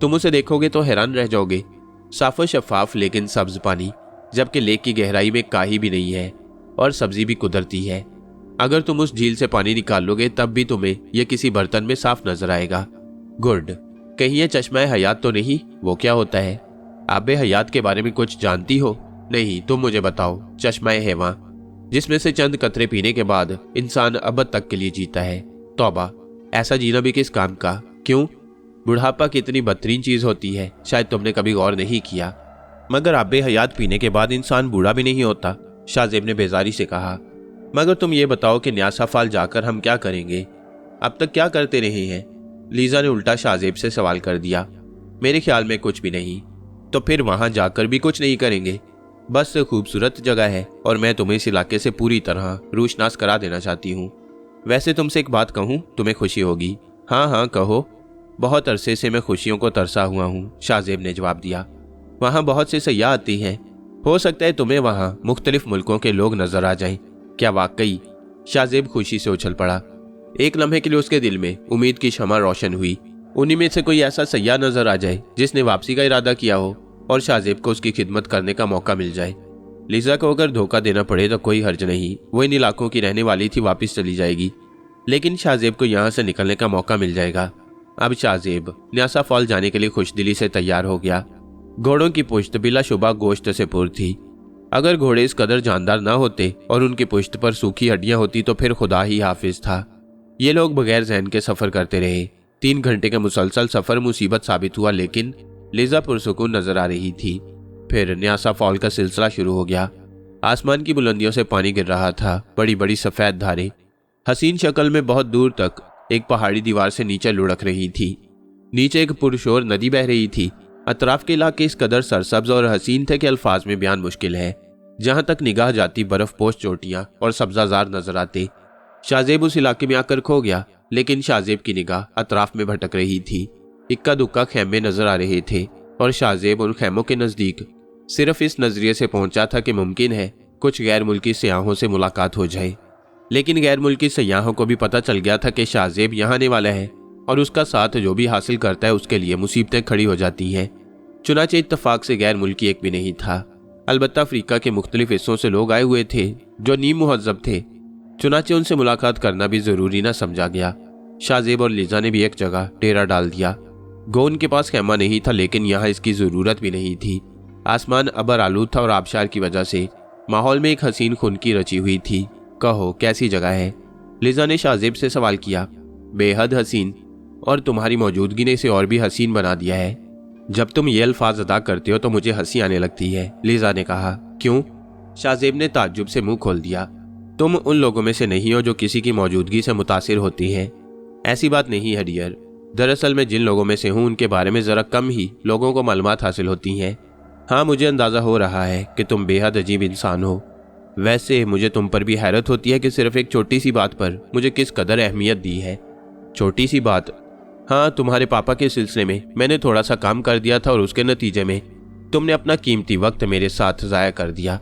تم اسے دیکھو گے تو حیران رہ جاؤ گے۔ صاف و شفاف لیکن سبز پانی، جبکہ لیک کی گہرائی میں کاہی بھی نہیں ہے، اور سبزی بھی قدرتی ہے۔ اگر تم اس جھیل سے پانی نکال لو گے تب بھی تمہیں یہ کسی برتن میں صاف نظر آئے گا۔ گڈ، کہیں یہ چشمہ حیات تو نہیں؟ وہ کیا ہوتا ہے؟ آب حیات کے بارے میں کچھ جانتی ہو؟ نہیں، تم مجھے بتاؤ۔ چشمہ حیوان، جس میں سے چند قطرے پینے کے بعد انسان ابد تک کے لیے جیتا ہے۔ توبہ، ایسا جینا بھی کس کام کا؟ کیوں؟ بڑھاپا کتنی بدترین چیز ہوتی ہے، شاید تم نے کبھی غور نہیں کیا۔ مگر آب حیات پینے کے بعد انسان بوڑھا بھی نہیں ہوتا، شاہ زیب نے بیزاری سے کہا۔ مگر تم یہ بتاؤ کہ نیاسا فال جا کر ہم کیا کریں گے؟ اب تک کیا کرتے رہے ہیں؟ لیزا نے الٹا شاہ زیب سے سوال کر دیا۔ میرے خیال میں کچھ بھی نہیں۔ تو پھر وہاں جا کر بھی کچھ نہیں کریں گے؟ بس خوبصورت جگہ ہے، اور میں تمہیں اس علاقے سے پوری طرح روشناس کرا دینا چاہتی ہوں۔ ویسے تم سے ایک بات کہوں، تمہیں خوشی ہوگی۔ ہاں ہاں کہو۔ بہت عرصے سے میں خوشیوں کو ترسا ہوا ہوں، شاہ زیب نے جواب دیا۔ وہاں بہت سے سیاح آتی ہیں، ہو سکتا ہے تمہیں وہاں مختلف ملکوں کے لوگ نظر آ جائیں۔ کیا واقعی؟ شاہ زیب خوشی سے اچھل پڑا۔ ایک لمحے کے لیے اس کے دل میں امید کی شمع روشن ہوئی۔ انہی میں سے کوئی ایسا سیاح نظر آ جائے جس نے واپسی کا ارادہ کیا ہو، اور شاہ زیب کو اس کی خدمت کرنے کا موقع مل جائے۔ لیزا کو اگر دھوکہ دینا پڑے تو کوئی حرج نہیں، وہ ان علاقوں کی رہنے والی تھی، واپس چلی جائے گی، لیکن شاہ زیب کو یہاں سے نکلنے کا موقع مل جائے گا۔ اب شاہ زیب نیاسا فال جانے کے لیے خوش دلی سے تیار ہو گیا۔ گھوڑوں کی پشت بلا شبہ گوشت سے پر تھی۔ اگر گھوڑے اس قدر جاندار نہ ہوتے اور ان کی پشت پر سوکھی ہڈیاں ہوتی تو پھر خدا ہی حافظ تھا۔ یہ لوگ بغیر ذہن کے سفر کرتے رہے۔ 3 گھنٹے کا مسلسل سفر مصیبت ثابت ہوا، لیکن لیزا پرسکون نظر آ رہی تھی۔ پھر نیاسا فال کا سلسلہ شروع ہو گیا۔ آسمان کی بلندیوں سے پانی گر رہا تھا، بڑی بڑی سفید دھاریں حسین شکل میں بہت دور تک ایک پہاڑی دیوار سے نیچے لڑک رہی تھی۔ نیچے ایک پرشور ندی بہہ رہی تھی۔ اطراف کے علاقے اس قدر سرسبز اور حسین تھے کہ الفاظ میں بیان مشکل ہے۔ جہاں تک نگاہ جاتی برف پوش چوٹیاں اور سبزہ زار نظر آتے۔ شاہ زیب اس علاقے میں آ کر کھو گیا، لیکن شاہ زیب کی نگاہ اطراف میں بھٹک رہی تھی۔ اکا دکا خیمے نظر آ رہے تھے، اور شاہ زیب ان خیموں کے نزدیک صرف اس نظریے سے پہنچا تھا کہ ممکن ہے کچھ غیر ملکی سیاحوں سے ملاقات ہو جائے۔ لیکن غیر ملکی سیاحوں کو بھی پتہ چل گیا تھا کہ شاہ زیب یہاں آنے والا ہے، اور اس کا ساتھ جو بھی حاصل کرتا ہے اس کے لیے مصیبتیں کھڑی ہو جاتی ہیں۔ چنانچہ اتفاق سے غیر ملکی ایک بھی نہیں تھا، البتہ افریقہ کے مختلف حصوں سے لوگ آئے ہوئے تھے جو نیم مہذب تھے، چنانچہ ان سے ملاقات کرنا بھی ضروری نہ سمجھا گیا۔ شاہ زیب اور لیزا نے بھی ایک جگہ ڈیرا ڈال دیا۔ گو ان کے پاس خیمہ نہیں تھا، لیکن یہاں اس کی ضرورت بھی نہیں تھی۔ آسمان ابر آلود تھا اور آبشار کی وجہ سے ماحول میں ایک حسین خنکی رچی ہوئی تھی۔ کہو کیسی جگہ ہے؟ لیزا نے شاہ زیب سے سوال کیا۔ بے حد حسین، اور تمہاری موجودگی نے اسے اور بھی حسین بنا دیا ہے۔ جب تم یہ الفاظ ادا کرتے ہو تو مجھے ہنسی آنے لگتی ہے، لیزا نے کہا۔ کیوں؟ شاہ زیب نے تعجب سے منہ کھول دیا۔ تم ان لوگوں میں سے نہیں ہو جو کسی کی موجودگی سے متاثر ہوتی ہیں۔ ایسی بات نہیں ہے ڈیئر، دراصل میں جن لوگوں میں سے ہوں ان کے بارے میں ذرا کم ہی لوگوں کو معلومات حاصل ہوتی ہیں۔ ہاں مجھے اندازہ ہو رہا ہے کہ تم بے حد عجیب انسان ہو۔ ویسے مجھے تم پر بھی حیرت ہوتی ہے کہ صرف ایک چھوٹی سی بات پر مجھے کس قدر اہمیت دی ہے۔ چھوٹی سی بات؟ ہاں، تمہارے پاپا کے سلسلے میں نے تھوڑا سا کام کر دیا تھا اور اس کے نتیجے میں تم نے اپنا قیمتی وقت میرے ساتھ ضائع کر دیا۔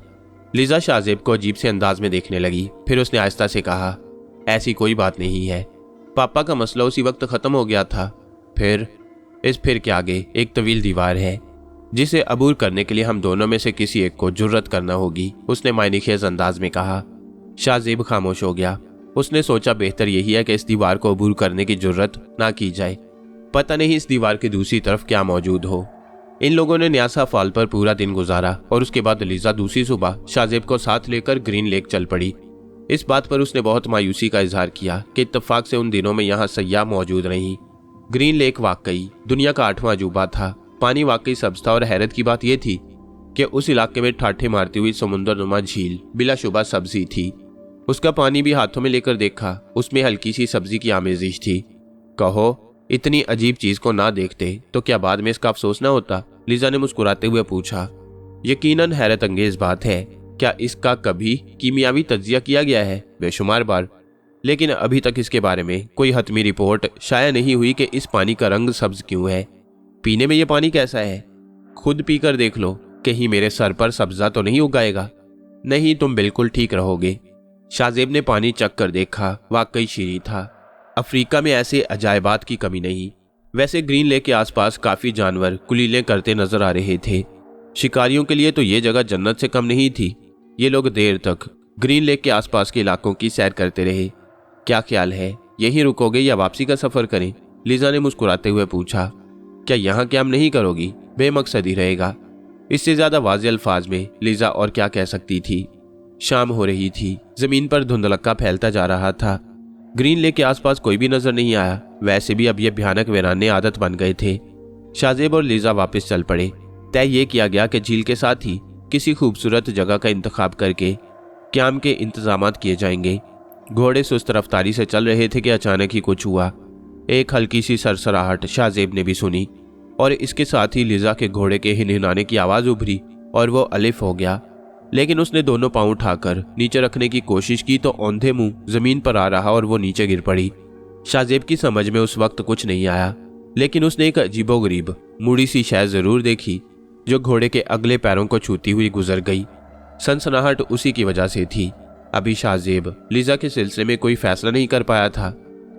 لیزا شاہ زیب کو عجیب سے انداز میں دیکھنے لگی، پھر اس نے آہستہ سے کہا، ایسی کوئی بات نہیں ہے، پاپا کا مسئلہ اسی وقت ختم ہو گیا تھا۔ پھر کے آگے ایک طویل دیوار ہے جسے عبور کرنے کے لیے ہم دونوں میں سے کسی ایک کو جرت کرنا ہوگی، اس نے معنی خیز انداز میں کہا۔ شاہ زیب خاموش ہو گیا۔ اس نے سوچا بہتر یہی ہے کہ اس دیوار کو عبور کرنے کی جرت نہ کی جائے، پتہ نہیں اس دیوار کی دوسری طرف کیا موجود ہو۔ ان لوگوں نے نیاسا فال پر پورا دن گزارا، اور اس کے بعد لیزا دوسری صبح شاہ زیب کو ساتھ لے کر گرین لیک چل پڑی۔ इस बात पर उसने बहुत मायूसी का इजहार किया कि इत्तेफाक से उन दिनों में यहाँ सयाह मौजूद नहीं। ग्रीन लेक वाकई दुनिया का 8वां अजूबा था। पानी वाकई सब्ज था और हैरत की बात यह थी कि उस इलाके में ठाठे मारती हुई समुंदरनुमा झील बिलाशुबा सब्जी थी। उसका पानी भी हाथों में लेकर देखा, उसमें हल्की सी सब्जी की आमेजिश थी। कहो, इतनी अजीब चीज को ना देखते तो क्या बाद में इसका अफसोस ना होता? लीजा ने मुस्कुराते हुए पूछा। यकीनन हैरत अंगेज बात है। क्या इसका कभी कीमियावी तज्जिया किया गया है? बेशुमार बार, लेकिन अभी तक इसके बारे में कोई हतमी रिपोर्ट शाया नहीं हुई कि इस पानी का रंग सब्ज क्यों है। पीने में ये पानी कैसा है? खुद पीकर देख लो, कहीं मेरे सर पर सब्जा तो नहीं उगाएगा। नहीं, तुम बिल्कुल ठीक रहोगे। शाहजेब ने पानी चख कर देखा, वाकई शीरी था। अफ्रीका में ऐसे अजायबात की कमी नहीं। वैसे ग्रीन लेक के आसपास काफी जानवर कुलीलें करते नजर आ रहे थे। शिकारियों के लिए तो ये जगह जन्नत से कम नहीं थी। ये लोग देर तक ग्रीन लेक के आसपास के इलाकों की सैर करते रहे। क्या ख्याल है, यहीं रुकोगे या वापसी का सफर करें? लीजा ने मुस्कुराते हुए पूछा। क्या यहाँ क्या हम नहीं करोगी? बेमकसद ही रहेगा। इससे ज्यादा वाज़ेह अल्फाज में लीजा और क्या कह सकती थी। शाम हो रही थी, जमीन पर धुंधलक्का फैलता जा रहा था। ग्रीन लेक के आसपास कोई भी नजर नहीं आया। वैसे भी अब ये भयानक वीराने आदत बन गए थे। शाहजेब और लीजा वापस चल पड़े। तय ये किया गया कि झील के साथ ही किसी खूबसूरत जगह का इंतखाब करके क्याम के इंतजामात किए जाएंगे। घोड़े सुस्त रफ्तारी से चल रहे थे कि अचानक ही कुछ हुआ। एक हल्की सी सरसराहट शाहजेब ने भी सुनी और इसके साथ ही लीजा के घोड़े के हिनहिनाने की आवाज उभरी और वो अलिफ हो गया। लेकिन उसने दोनों पांव उठाकर नीचे रखने की कोशिश की तो औंधे मुंह जमीन पर आ रहा और वो नीचे गिर पड़ी। शाहजेब की समझ में उस वक्त कुछ नहीं आया, लेकिन उसने एक अजीबोगरीब मुड़ी सी शय जरूर देखी जो घोड़े के अगले पैरों को छूती हुई गुजर गई। सनसनाहट उसी की वजह से थी। अभी शाहजेब लीजा के सिलसिले में कोई फैसला नहीं कर पाया था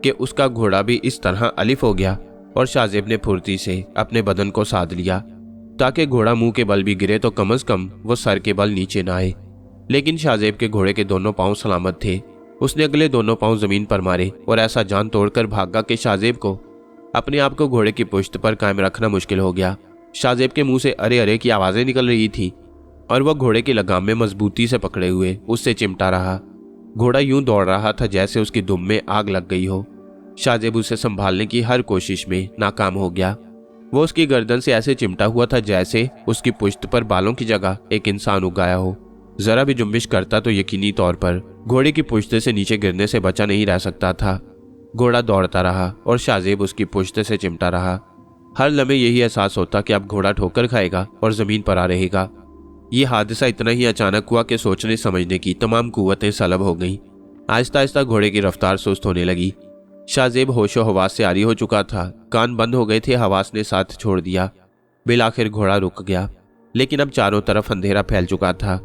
कि उसका घोड़ा भी इस तरह अलिफ हो गया, और शाहजेब ने फुर्ती से अपने बदन को साध लिया ताकि घोड़ा मुंह के बल भी गिरे तो कम से कम वो सर के बल नीचे ना आए। लेकिन शाहजेब के घोड़े के दोनों पांव सलामत थे। उसने अगले दोनों पांव जमीन पर मारे और ऐसा जान तोड़कर भागा कि शाहजेब को अपने आप को घोड़े की पुश्त पर कायम रखना मुश्किल हो गया। शाहजेब के मुंह से अरे अरे की आवाजें निकल रही थी और वह घोड़े की लगाम में मजबूती से पकड़े हुए उससे चिमटा रहा। घोड़ा यूं दौड़ रहा था जैसे उसकी दुम में आग लग गई हो। शाहजेब उसे संभालने की हर कोशिश में नाकाम हो गया। वो उसकी गर्दन से ऐसे चिमटा हुआ था जैसे उसकी पुश्त पर बालों की जगह एक इंसान उगाया हो। जरा भी जुम्बिश करता तो यकीनी तौर पर घोड़े की पुश्त से नीचे गिरने से बचा नहीं रह सकता था। घोड़ा दौड़ता रहा और शाहजेब उसकी पुश्त से चिमटा रहा। हर लम्हे यही एहसास होता कि अब घोड़ा ठोकर खाएगा और जमीन पर आ रहेगा। ये हादसा इतना ही अचानक हुआ कि सोचने समझने की तमाम कुव्वतें सलब हो गईं। आहिस्ता आहिस्ता घोड़े की रफ्तार सुस्त होने लगी। शाहजेब होशो हवास से आरी हो चुका था। कान बंद हो गए थे, हवास ने साथ छोड़ दिया। बिलाखिर घोड़ा रुक गया, लेकिन अब चारों तरफ अंधेरा फैल चुका था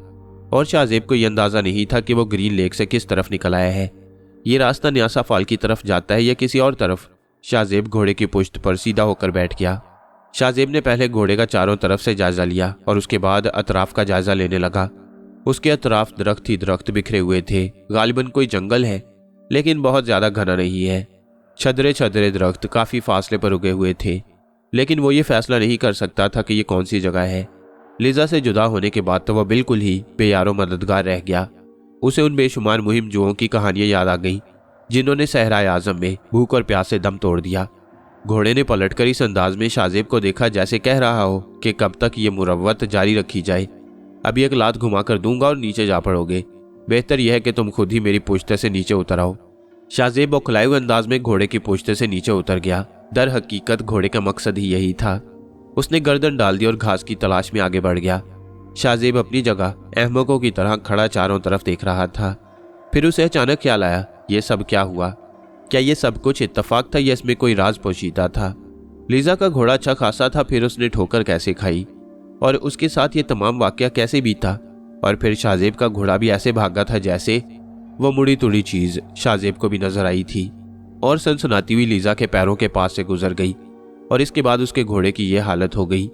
और शाहजेब को यह अंदाजा नहीं था कि वो ग्रीन लेक से किस तरफ निकल आया है। ये रास्ता न्यासा फाल की तरफ जाता है या किसी और तरफ। शाहजेब घोड़े की पुश्त पर सीधा होकर बैठ गया। शाहजेब ने पहले घोड़े का चारों तरफ से जायजा लिया और उसके बाद अतराफ का जायजा लेने लगा। उसके अतराफ दरख्त ही दरख्त बिखरे हुए थे। गालिबन कोई जंगल है, लेकिन बहुत ज्यादा घना नहीं है। छदरे छदरे दरख्त काफी फासले पर उगे हुए थे, लेकिन वो ये फैसला नहीं कर सकता था कि ये कौन सी जगह है। लीजा से जुदा होने के बाद तो वह बिल्कुल ही बेयारो मददगार रह गया। उसे उन बेशुमार मुहिम जुओं की कहानियां याद आ गईं जिन्होंने सहराए आजम में भूख और प्यास से दम तोड़ दिया। घोड़े ने पलटकर इस अंदाज में शाहजेब को देखा जैसे कह रहा हो कि कब तक ये मुरव्वत जारी रखी जाए। अभी एक लात घुमाकर दूंगा और नीचे जा पड़ोगे। बेहतर यह है कि तुम खुद ही मेरी पुश्ते से नीचे उतर आओ। शाहजेब बौखलाए हुए अंदाज में घोड़े की पुश्ते से नीचे उतर गया। दर हकीकत घोड़े का मकसद ही यही था। उसने गर्दन डाल दी और घास की तलाश में आगे बढ़ गया। शाहजेब अपनी जगह अहमकों की तरह खड़ा चारों तरफ देख रहा था। फिर उसे अचानक ख्याल आया, ये सब क्या हुआ? क्या ये सब कुछ इत्तेफाक था या इसमें कोई राज पोशीदा था? लीजा का घोड़ा अच्छा खासा था, फिर उसने ठोकर कैसे खाई और उसके साथ ये तमाम वाकया कैसे बीता? और फिर शाहजेब का घोड़ा भी ऐसे भागा था जैसे वो मुड़ी तुड़ी चीज शाहजेब को भी नजर आई थी और सनसनाती हुई लीजा के पैरों के पास से गुजर गई। और इसके बाद उसके घोड़े की यह हालत हो गई।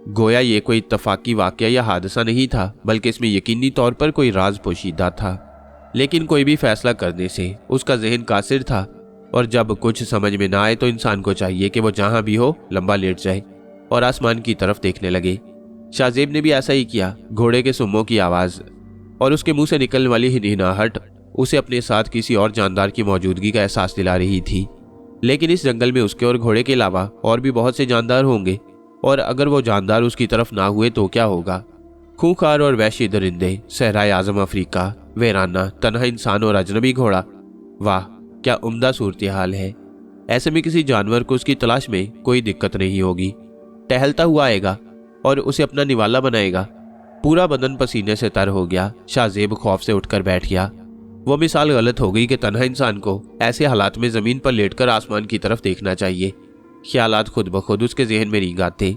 गोया ये कोई इत्तफाकी वाकया या हादसा नहीं था, बल्कि इसमें यकीनी तौर पर कोई राज पोशीदा था। लेकिन कोई भी फैसला करने से उसका जहन कासिर था, और जब कुछ समझ में ना आए तो इंसान को चाहिए कि वो जहां भी हो लंबा लेट जाए और आसमान की तरफ देखने लगे। शाहजेब ने भी ऐसा ही किया। घोड़े के सुम्मों की आवाज और उसके मुंह से निकलने वाली हिनहिनाहट उसे अपने साथ किसी और जानदार की मौजूदगी का एहसास दिला रही थी। लेकिन इस जंगल में उसके और घोड़े के अलावा और भी बहुत से जानदार होंगे, और अगर वो जानदार उसकी तरफ ना हुए तो क्या होगा? खूंखार और वैश्य दरिंदे, सहराए आजम अफ्रीका, वीराना, तन्हा इंसान और अजनबी घोड़ा। वाह, क्या उम्दा सूरत हाल है। ऐसे में किसी जानवर को उसकी तलाश में कोई दिक्कत नहीं होगी। टहलता हुआ आएगा और उसे अपना निवाला बनाएगा। पूरा बदन पसीने से तर हो गया। शाहजेब खौफ से उठकर बैठ गया। वो मिसाल गलत हो गई कि तन्हा इंसान को ऐसे हालात में जमीन पर लेटकर आसमान की तरफ देखना चाहिए। ख्यालात खुद ब खुद उसके जहन में रींग आते।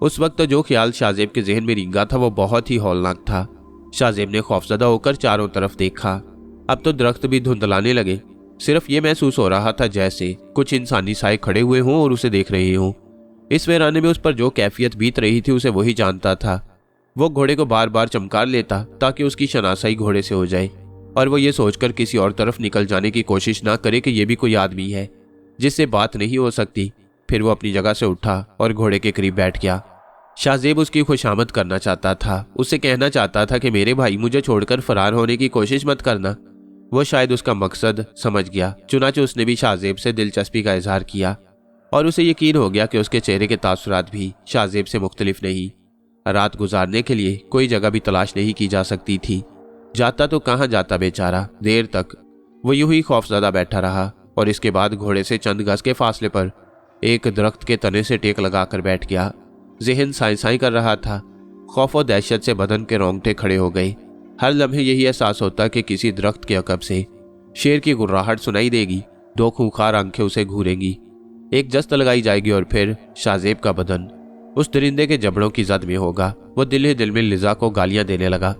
उस वक्त जो ख्याल शाहजेब के जहन में रींगा था वो बहुत ही हौलनाक था। शाहजेब ने खौफजदा होकर चारों तरफ देखा। अब तो दरख्त भी धुंधलाने लगे। सिर्फ ये महसूस हो रहा था जैसे कुछ इंसानी साए खड़े हुए हों और उसे देख रहे हों। इस वीराने में उस पर जो कैफियत बीत रही थी उसे वही जानता था। वो घोड़े को बार बार चमकार लेता ताकि उसकी शनासाई घोड़े से हो जाए, और वो ये सोचकर किसी और तरफ निकल जाने की कोशिश ना करे कि ये भी कोई आदमी है जिससे बात नहीं हो सकती। फिर वो अपनी जगह से उठा और घोड़े के करीब बैठ गया। शाहजेब उसकी खुशामद करना चाहता था। उससे कहना चाहता था कि मेरे भाई, मुझे छोड़कर फरार होने की कोशिश मत करना। वो शायद उसका मकसद समझ गया। चुनांचे उसने भी शाहजेब से दिलचस्पी का इजहार किया, और उसे यकीन हो गया कि उसके चेहरे के तासुरात भी शाहजेब से मुख्तलिफ नहीं। रात गुजारने के लिए कोई जगह भी तलाश नहीं की जा सकती थी। जाता तो कहाँ जाता बेचारा। देर तक वो यूं ही खौफजदा बैठा रहा, और इसके बाद घोड़े से चंद गज के फासले पर एक दरख्त के तने से टेक लगाकर बैठ गया। जहन साई साई कर रहा था। खौफ और दहशत से बदन के रोंगटे खड़े हो गए। हर लम्हे यही एहसास होता कि किसी दरख्त के अकब से शेर की गुर्राहट सुनाई देगी। दो खूंखार आंखें उसे घूरेंगी। एक जस्त लगाई जाएगी और फिर शाहजेब का बदन उस दरिंदे के जबड़ों की जद में होगा। वो दिल ही दिल में लिजा को गालियां देने लगा।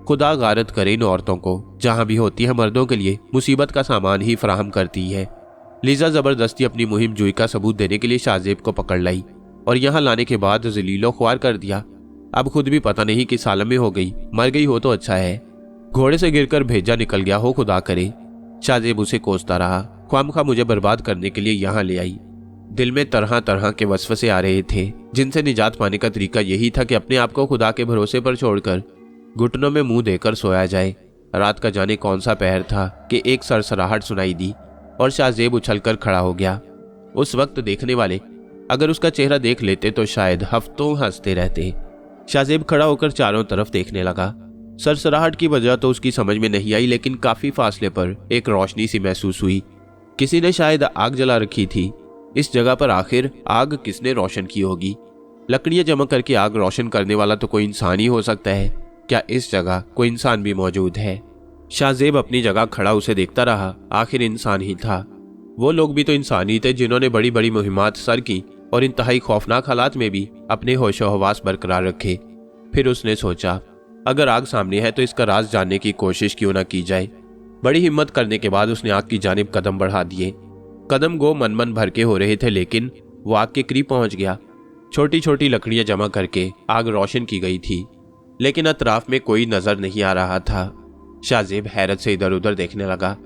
खुदा गारत करे इन औरतों को, जहां भी होती है मर्दों के लिए मुसीबत का सामान ही फराहम करती है। लिजा जबरदस्ती अपनी मुहिम जुई का सबूत देने के लिए शाहजेब को पकड़ लाई और यहाँ लाने के बाद जलीलो ख्वार कर दिया। अब खुद भी पता नहीं किस हालत में हो गई। मर गई हो तो अच्छा है। घोड़े से गिरकर भेजा निकल गया हो, खुदा करे। शाहजेब उसे कोसता रहा। ख्वामखा मुझे बर्बाद करने के लिए यहाँ ले आई। दिल में तरह तरह के वसवसे आ रहे थे, जिनसे निजात पाने का तरीका यही था कि अपने आप को खुदा के भरोसे पर छोड़कर घुटनों में मुंह देकर सोया जाए। रात का जाने कौन सा पहर था कि एक सरसराहट सुनाई दी और शाहजेब उछलकर खड़ा हो गया। उस वक्त देखने वाले अगर उसका चेहरा देख लेते तो शायद हफ्तों हंसते रहते। शाहजेब खड़ा होकर चारों तरफ देखने लगा। सरसराहट की वजह तो उसकी समझ में नहीं आई, लेकिन काफी फासले पर एक रोशनी सी महसूस हुई। किसी ने शायद आग जला रखी थी। इस जगह पर आखिर आग किसने रोशन की होगी? लकड़ियां जमा करके आग रोशन करने वाला तो कोई इंसान ही हो सकता है। क्या इस जगह कोई इंसान भी मौजूद है? शाहजेब अपनी जगह खड़ा उसे देखता रहा। आखिर इंसान ही था। वो लोग भी तो इंसान ही थे जिन्होंने बड़ी बड़ी मुहिमात सर की और इंतहाई खौफनाक हालात में भी अपने होशो हवास बरकरार रखे। फिर उसने सोचा, अगर आग सामने है तो इसका राज जानने की कोशिश क्यों ना की जाए। बड़ी हिम्मत करने के बाद उसने आग की जानिब कदम बढ़ा दिए। कदम गो मन मन भर के हो रहे थे, लेकिन वो आग के करीब पहुंच गया। छोटी छोटी लकड़ियां जमा करके आग रोशन की गई थी, लेकिन अतराफ में कोई नजर नहीं आ रहा था। शाहजेब हैरत से इधर उधर देखने लगा।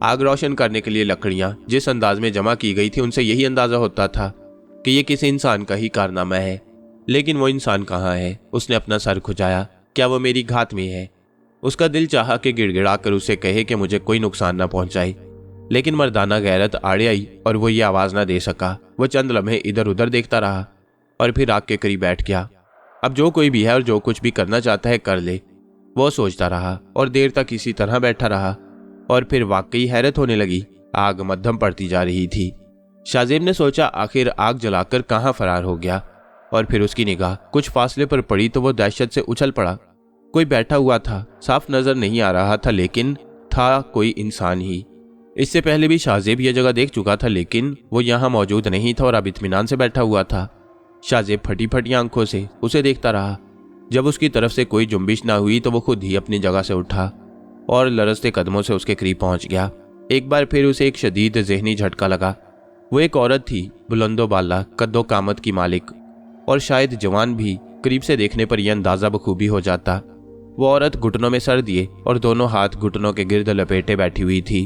आग रोशन करने के लिए लकड़ियां जिस अंदाज में जमा की गई थी, उनसे यही अंदाजा होता था कि ये किसी इंसान का ही कारनामा है। लेकिन वो इंसान कहाँ है? उसने अपना सर खुजाया। क्या वो मेरी घात में है? उसका दिल चाहा कि गिड़गिड़ा कर उसे कहे कि मुझे कोई नुकसान न पहुंचाए, लेकिन मर्दाना गैरत आड़े आई और वो ये आवाज ना दे सका। वो चंद लम्हे इधर उधर देखता रहा और फिर आग के करीब बैठ गया। अब जो कोई भी है और जो कुछ भी करना चाहता है कर ले, वो सोचता रहा और देर तक इसी तरह बैठा रहा। और फिर वाकई हैरत होने लगी। आग मध्यम पड़ती जा रही थी। शाहजेब ने सोचा, आखिर आग जलाकर कहाँ फरार हो गया। और फिर उसकी निगाह कुछ फासले पर पड़ी तो वो दहशत से उछल पड़ा। कोई बैठा हुआ था। साफ नजर नहीं आ रहा था, लेकिन था कोई इंसान ही। इससे पहले भी शाहजेब यह जगह देख चुका था, लेकिन वो यहाँ मौजूद नहीं था और अब इत्मीनान से बैठा हुआ था। शाहजेब फटी फटी आंखों से उसे देखता रहा। जब उसकी तरफ से कोई जुम्बिश ना हुई तो वो खुद ही अपनी जगह से उठा और लरजते कदमों से उसके करीब पहुंच गया। एक बार फिर उसे एक शदीद जहनी झटका लगा। वो एक औरत थी, बुलंदो बाला, कद्दो कामत की मालिक, और शायद जवान भी। करीब से देखने पर यह अंदाजा बखूबी हो जाता। वो औरत घुटनों में सर दिए और दोनों हाथ घुटनों के गिर्द लपेटे बैठी हुई थी।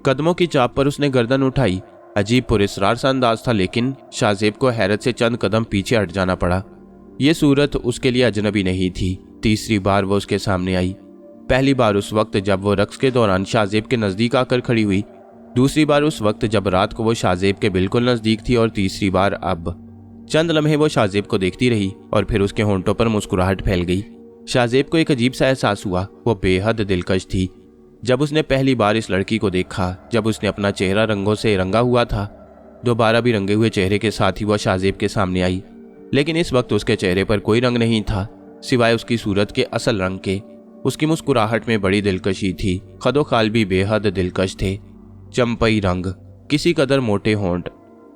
कदमों की चाप पर उसने गर्दन उठाई। अजीब पुरस्रार सा अंदाज था, लेकिन शाहजेब को हैरत से चंद कदम पीछे हट जाना पड़ा। ये सूरत उसके लिए अजनबी नहीं थी। तीसरी बार वो उसके सामने आई। पहली बार उस वक्त जब वो रक्स के दौरान शाहजेब के नज़दीक आकर खड़ी हुई, दूसरी बार उस वक्त जब रात को वो शाहजेब के बिल्कुल नज़दीक थी, और तीसरी बार अब। चंद लम्हे वो शाहजेब को देखती रही और फिर उसके होंठों पर मुस्कुराहट फैल गई। शाहजेब को एक अजीब सा एहसास हुआ। वो बेहद दिलकश थी। जब उसने पहली बार इस लड़की को देखा, जब उसने अपना चेहरा रंगों से रंगा हुआ था, दोबारा भी रंगे हुए चेहरे के साथ ही वह शाहजेब के सामने आई। लेकिन इस वक्त उसके चेहरे पर कोई रंग नहीं था सिवाय उसकी सूरत के असल रंग के। उसकी मुस्कुराहट में बड़ी दिलकशी थी। खदोखाल भी बेहद दिलकश थे। चंपई रंग, किसी कदर मोटे होंठ,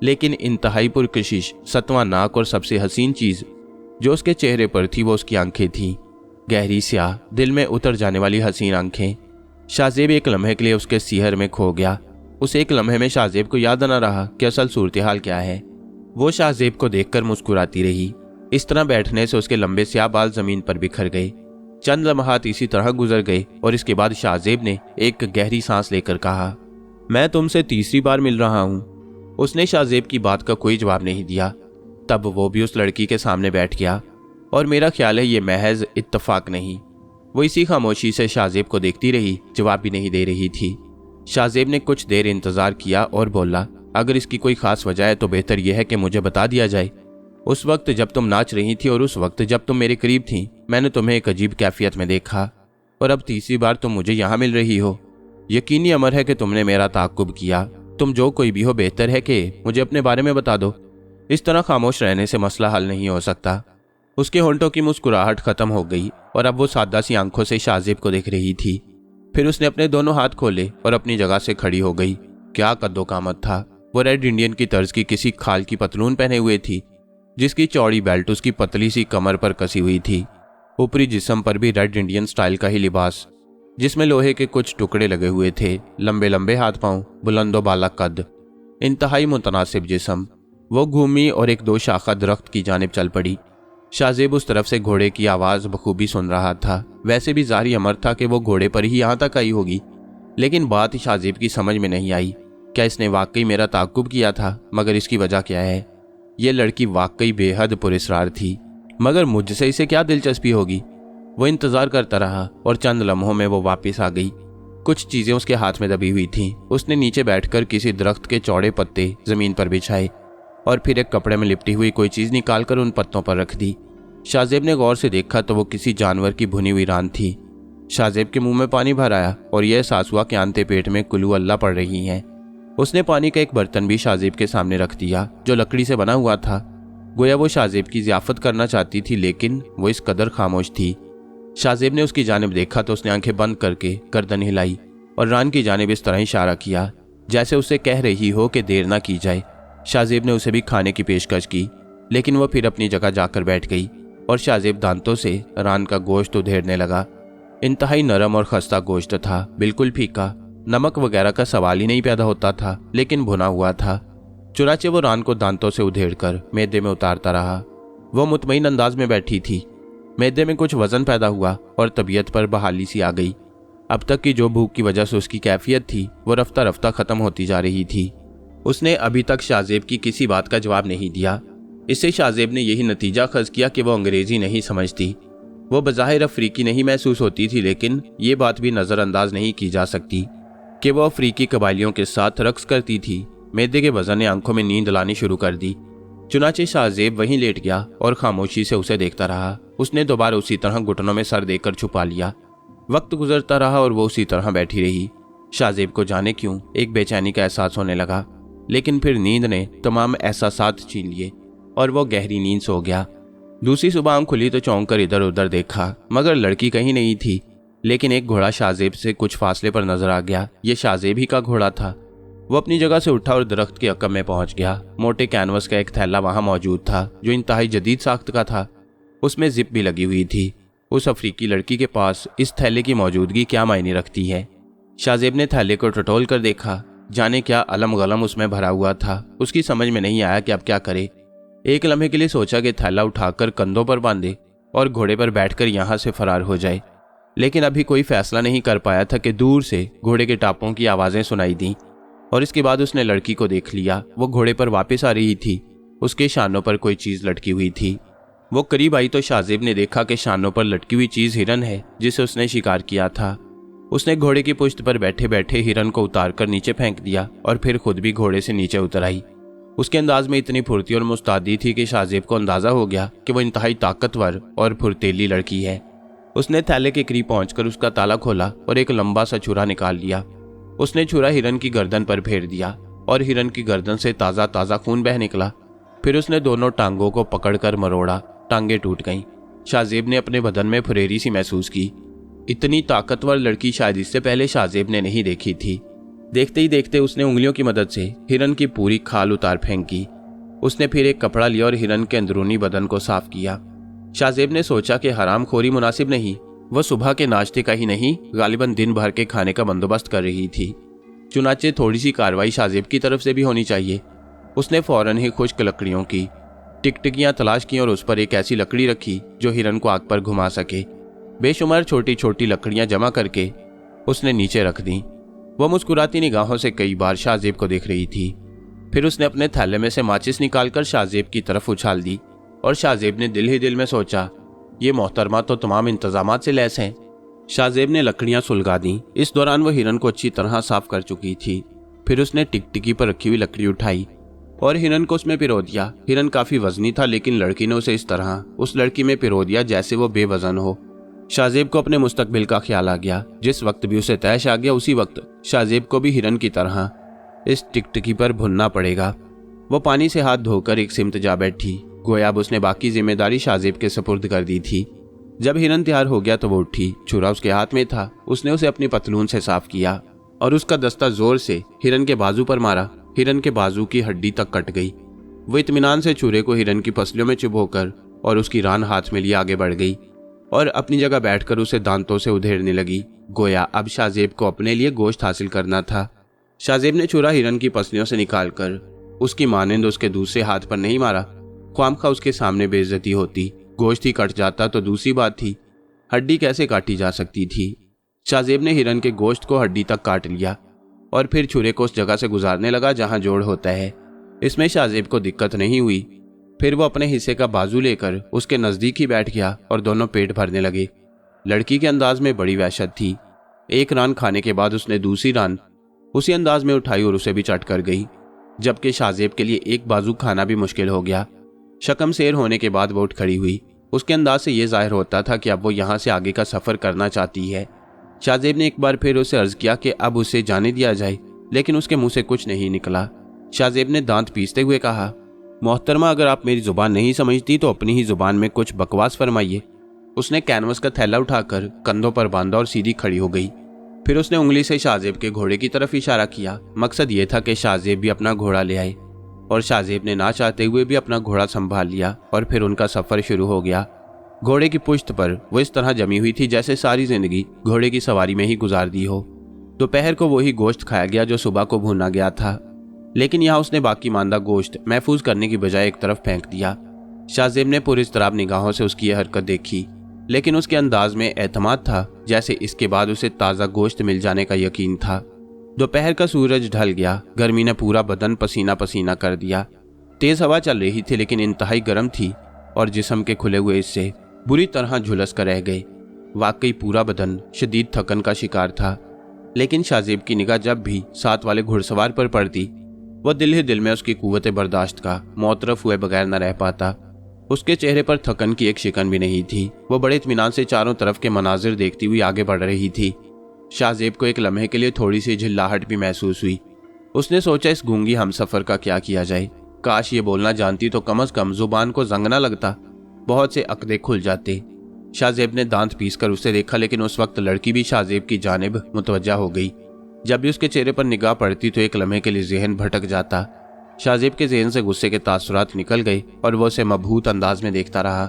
लेकिन इंतहाई पुरकशिश, सतवां नाक, और सबसे हसीन चीज जो उसके चेहरे पर थी वो उसकी आंखें थीं। गहरी स्याह, दिल में उतर जाने वाली हसीन आंखें। शाहजेब एक लम्हे के लिए उसके सीहर में खो गया। उस एक लम्हे में शाहजेब को याद न रहा कि असल सूरत हाल क्या है। वो शाहजेब को देखकर मुस्कुराती रही। इस तरह बैठने से उसके लंबे स्याह बाल जमीन पर बिखर गए। चंद लम्हात इसी तरह गुजर गए और इसके बाद शाहजेब ने एक गहरी सांस लेकर कहा, मैं तुमसे तीसरी बार मिल रहा हूं। उसने शाहजेब की बात का कोई जवाब नहीं दिया। तब वो भी उस लड़की के सामने बैठ गया, और मेरा ख्याल है ये महज इत्तफाक नहीं। वो इसी खामोशी से शाहजेब को देखती रही, जवाब भी नहीं दे रही थी। शाहजेब ने कुछ देर इंतजार किया और बोला, अगर इसकी कोई खास वजह है तो बेहतर यह है कि मुझे बता दिया जाए। उस वक्त जब तुम नाच रही थी और उस वक्त जब तुम मेरे करीब थी, मैंने तुम्हें एक अजीब कैफियत में देखा, और अब तीसरी बार तुम मुझे यहाँ मिल रही हो। यकीनी अमर है कि तुमने मेरा ताक़ुब किया। तुम जो कोई भी हो, बेहतर है कि मुझे अपने बारे में बता दो। इस तरह खामोश रहने से मसला हल नहीं हो सकता। उसके होंठों की मुस्कुराहट खत्म हो गई और अब वो सादा सी आंखों से शाहजेब को देख रही थी। फिर उसने अपने दोनों हाथ खोले और अपनी जगह से खड़ी हो गई। क्या कद्दो कामत था। वो रेड इंडियन की तर्ज की किसी खाल की पतलून पहने हुए थी, जिसकी चौड़ी बेल्ट उसकी पतली सी कमर पर कसी हुई थी। ऊपरी जिस्म पर भी रेड इंडियन स्टाइल का ही लिबास, जिसमें लोहे के कुछ टुकड़े लगे हुए थे। लंबे लंबे हाथ पांव, बुलंदो बाला कद, इंतहाई मुतनासिब जिस्म। वो घूमी और एक दो शाखा दरख्त की जानिब चल पड़ी। शाहजेब उस तरफ से घोड़े की आवाज़ बखूबी सुन रहा था। वैसे भी ज़ाहिर अमर था कि वो घोड़े पर ही यहाँ तक आई होगी, लेकिन बात शाहजेब की समझ में नहीं आई। क्या इसने वाकई मेरा ताक़ुब किया था? मगर इसकी वजह क्या है? ये लड़की वाकई बेहद पुरस्रार थी, मगर मुझसे इसे क्या दिलचस्पी होगी? वो इंतज़ार करता रहा और चंद लम्हों में वो वापस आ गई। कुछ चीज़ें उसके हाथ में दबी हुई थीं। उसने नीचे बैठकर किसी दरख्त के चौड़े पत्ते ज़मीन पर बिछाए और फिर एक कपड़े में लिपटी हुई कोई चीज़ निकालकर उन पत्तों पर रख दी। शाहजेब ने गौर से देखा तो वो किसी जानवर की भुनी हुई रान थी। शाहजेब के मुंह में पानी भर आया और यह एहसास हुआ कि आंते पेट में कुल्लू अल्लाह पड़ रही हैं। उसने पानी का एक बर्तन भी शाहजेब के सामने रख दिया, जो लकड़ी से बना हुआ था। गोया वो शाहजेब की ज़ियाफत करना चाहती थी, लेकिन वो इस कदर खामोश थी। शाहजेब ने उसकी जानिब देखा तो उसने आंखें बंद करके गर्दन हिलाई और रान की जानिब इस तरह इशारा किया जैसे उसे कह रही हो कि देर ना की जाए। शाहजेब ने उसे भी खाने की पेशकश की, लेकिन वह फिर अपनी जगह जाकर बैठ गई और शाहजेब दांतों से रान का गोश्त उधेड़ने लगा। इंतहाई नरम और खस्ता गोश्त था, बिल्कुल फीका। नमक वगैरह का सवाल ही नहीं पैदा होता था, लेकिन भुना हुआ था। चुनाचे वो रान को दांतों से उधेड़कर मैदे में उतारता रहा। वो मुतमईन अंदाज में बैठी थी। मैदे में कुछ वजन पैदा हुआ और तबीयत पर बहाली सी आ गई। अब तक की जो भूख की वजह से उसकी कैफियत थी वो रफ्ता रफ्ता ख़त्म होती जा रही थी। उसने अभी तक शाहजेब की किसी बात का जवाब नहीं दिया। इससे शाहजेब ने यही नतीजा खज़ किया कि वो अंग्रेज़ी नहीं समझती। वो बज़ाहिर अफ्रीकी नहीं महसूस होती थी, लेकिन ये बात भी नज़रअंदाज नहीं की जा सकती कि वो अफ्रीकी कबाइलियों के साथ रक्स करती थी। मैदे के वज़न ने आंखों में नींद लानी शुरू कर दी। चुनाचे शाहजेब वहीं लेट गया और खामोशी से उसे देखता रहा। उसने दोबारा उसी तरह घुटनों में सर देकर छुपा लिया। वक्त गुजरता रहा और वो उसी तरह बैठी रही। शाहजेब को जाने क्यों एक बेचैनी का एहसास होने लगा, लेकिन फिर नींद ने तमाम एहसासात छीन लिए और वो गहरी नींद सो गया। दूसरी सुबह आंख खुली तो चौंक कर इधर उधर देखा, मगर लड़की कहीं नहीं थी। लेकिन एक घोड़ा शाहजेब से कुछ फासले पर नजर आ गया। ये शाहजेब ही का घोड़ा था। वो अपनी जगह से उठा और दरख्त के अकब में पहुंच गया। मोटे कैनवस का एक थैला वहां मौजूद था, जो इंतहाई जदीद साख्त का था। उसमें जिप भी लगी हुई थी। उस अफ्रीकी लड़की के पास इस थैले की मौजूदगी क्या मायने रखती है? शाहजेब ने थैले को टटोल कर देखा। जाने क्या अलम गलम उसमें भरा हुआ था। उसकी समझ में नहीं आया कि अब क्या करे। एक लम्हे के लिए सोचा कि थैला उठाकर कंधों पर बांधे और घोड़े पर बैठकर यहाँ से फरार हो जाए, लेकिन अभी कोई फैसला नहीं कर पाया था कि दूर से घोड़े के टापों की आवाज़ें सुनाई दी और इसके बाद उसने लड़की को देख लिया। वो घोड़े पर वापस आ रही थी। उसके शानों पर कोई चीज़ लटकी हुई थी। वो करीब आई तो शाहजेब ने देखा कि शानों पर लटकी हुई चीज हिरन है जिसे उसने शिकार किया था। उसने घोड़े की पुश्त पर बैठे बैठे हिरन को उतारकर नीचे फेंक दिया और फिर खुद भी घोड़े से नीचे उतर आई। उसके अंदाज में इतनी फुर्ती और मुस्तैदी थी कि शाहजेब को अंदाजा हो गया कि वो इंतहाई ताकतवर और फुर्तीली लड़की है। उसने थैले के करीब पहुंचकर उसका ताला खोला और एक लंबा सा छुरा निकाल लिया। उसने छुरा हिरन की गर्दन पर फेर दिया और हिरन की गर्दन से ताज़ा ताज़ा खून बह निकला। फिर उसने दोनों टांगों को पकड़कर मरोड़ा, टांगें टूट गईं। शाहजेब ने अपने बदन में फुरेरी सी महसूस की। इतनी ताकतवर लड़की शायद इससे पहले शाहजेब ने नहीं देखी थी। देखते ही देखते उसने उंगलियों की मदद से हिरन की पूरी खाल उतार फेंकी। उसने फिर एक कपड़ा लिया और हिरन के अंदरूनी बदन को साफ किया। शाहजेब ने सोचा कि हरामखोरी मुनासिब नहीं, वह सुबह के नाश्ते का ही नहीं, गालिबन दिन भर के खाने का बंदोबस्त कर रही थी। चुनाचे थोड़ी सी कार्रवाई शाहजेब की तरफ से भी होनी चाहिए। उसने फौरन ही खुश्क लकड़ियों की टिकटिकियां तलाश की और उस पर एक ऐसी लकड़ी रखी जो हिरन को आग पर घुमा सके। बेशुमार छोटी छोटी लकड़ियां जमा करके उसने नीचे रख दी। वह मुस्कुराती निगाहों से कई बार शाहजेब को देख रही थी। फिर उसने अपने थैले में से माचिस निकालकर शाहजेब की तरफ उछाल दी और शाहजेब ने दिल ही दिल में सोचा, ये मोहतरमा तो तमाम इंतजामात से लैस हैं। शाहजेब ने लकड़ियां सुलगा दी। इस दौरान वह हिरन को अच्छी तरह साफ कर चुकी थी। फिर उसने टिकटिकी पर रखी हुई लकड़ी उठाई और हिरन को उसमें पिरो दिया। हिरन काफी वजनी था, लेकिन लड़की ने उसे इस तरह उस लड़की में पिरो दिया जैसे वो बेवजन हो। शाहजेब को अपने मुस्तकबिल का ख्याल आ गया। जिस वक्त भी उसे तैश आ गया, उसी वक्त शाहजेब को भी हिरन की तरह इस टिकटिकी पर भुनना पड़ेगा। वो पानी से हाथ धोकर एक सिमत जा बैठी, गोया अब उसने बाकी जिम्मेदारी शाहजेब के सुपुर्द कर दी थी। जब हिरन तैयार हो गया तो वो उठी। छुरा उसके हाथ में था। उसने उसे अपनी पतलून से साफ किया और उसका दस्ता जोर से हिरन के बाजू पर मारा। हिरन के बाजू की हड्डी तक कट गई। वो इत्मीनान से छुरे को हिरन की पसलियों में चुभोकर और उसकी रान हाथ में लिए आगे बढ़ गई और अपनी जगह बैठकर उसे दांतों से उधेड़ने लगी। गोया अब शाहजेब को अपने लिए गोश्त हासिल करना था। शाहजेब ने छुरा हिरन की पसलियों से निकालकर उसकी मानिंद उसके दूसरे हाथ पर नहीं मारा। ख्वामखा उसके सामने बेइज्जती होती। गोश्त ही कट जाता तो दूसरी बात थी, हड्डी कैसे काटी जा सकती थी। शाहजेब ने हिरन के गोश्त को हड्डी तक काट लिया और फिर छुरे को उस जगह से गुजारने लगा जहां जोड़ होता है। इसमें शाहजेब को दिक्कत नहीं हुई। फिर वो अपने हिस्से का बाजू लेकर उसके नजदीक ही बैठ गया और दोनों पेट भरने लगे। लड़की के अंदाज में बड़ी वहशत थी। एक रान खाने के बाद उसने दूसरी रान उसी अंदाज में उठाई और उसे भी चट कर गई, जबकि शाहजेब के लिए एक बाजू खाना भी मुश्किल हो गया। शकम शेर होने के बाद वो उठ खड़ी हुई। उसके अंदाज से यह जाहिर होता था कि अब वो यहाँ से आगे का सफर करना चाहती है। शाहजेब ने एक बार फिर उसे अर्ज किया कि अब उसे जाने दिया जाए, लेकिन उसके मुंह से कुछ नहीं निकला। शाहजेब ने दांत पीसते हुए कहा, मोहतरमा, अगर आप मेरी जुबान नहीं समझती तो अपनी ही जुबान में कुछ बकवास फरमाइए। उसने कैनवस का थैला उठाकर कंधों पर बांधा और सीधी खड़ी हो गई। फिर उसने उंगली से शाहजेब के घोड़े की तरफ इशारा किया। मकसद ये था कि शाहजेब भी अपना घोड़ा ले आए और शाहजेब ने ना चाहते हुए भी अपना घोड़ा संभाल लिया और फिर उनका सफर शुरू हो गया। घोड़े की पुश्त पर वो इस तरह जमी हुई थी जैसे सारी जिंदगी घोड़े की सवारी में ही गुजार दी हो। दोपहर को वही गोश्त खाया गया जो सुबह को भूना गया था, लेकिन यहाँ उसने बाकी मांदा गोश्त महफूज करने की बजाय एक तरफ फेंक दिया। शाहजेब ने पुरइज़्तिराब निगाहों से उसकी यह हरकत देखी, लेकिन उसके अंदाज में एतमाद था जैसे इसके बाद उसे ताज़ा गोश्त मिल जाने का यकीन था। दोपहर का सूरज ढल गया। गर्मी ने पूरा बदन पसीना पसीना कर दिया। तेज़ हवा चल रही थी, लेकिन इंतहाई गर्म थी और जिस्म के खुले हुए हिस्से बुरी तरह झुलस कर रह गए। वाकई पूरा बदन शदीद थकन का शिकार था, लेकिन शाहजेब की निगाह जब भी साथ वाले घुड़सवार पर पड़ती, वह दिल ही दिल में उसकी कुव्वत बर्दाश्त का मोतरफ हुए बगैर न रह पाता। उसके चेहरे पर थकन की एक शिकन भी नहीं थी। वह बड़े इत्मीनान से चारों तरफ के मनाजिर देखती हुई आगे बढ़ रही थी। शाहजेब को एक लम्हे के लिए थोड़ी सी झिल्लाहट भी महसूस हुई। उसने सोचा, इस गूंगी हमसफर का क्या किया जाए। काश ये बोलना जानती तो कम से कम जुबान को जंग न लगता, बहुत से अकदे खुल जाते। शाहजेब ने दांत पीस कर उसे देखा, लेकिन उस वक्त लड़की भी शाहजेब की जानिब मुतवज्जा हो गई। जब भी उसके चेहरे पर निगाह पड़ती तो एक लम्हे के लिए जहन भटक जाता। शाहजेब के जहन से गुस्से के तासुरात निकल गए और वो उसे मबहूत अंदाज में देखता रहा।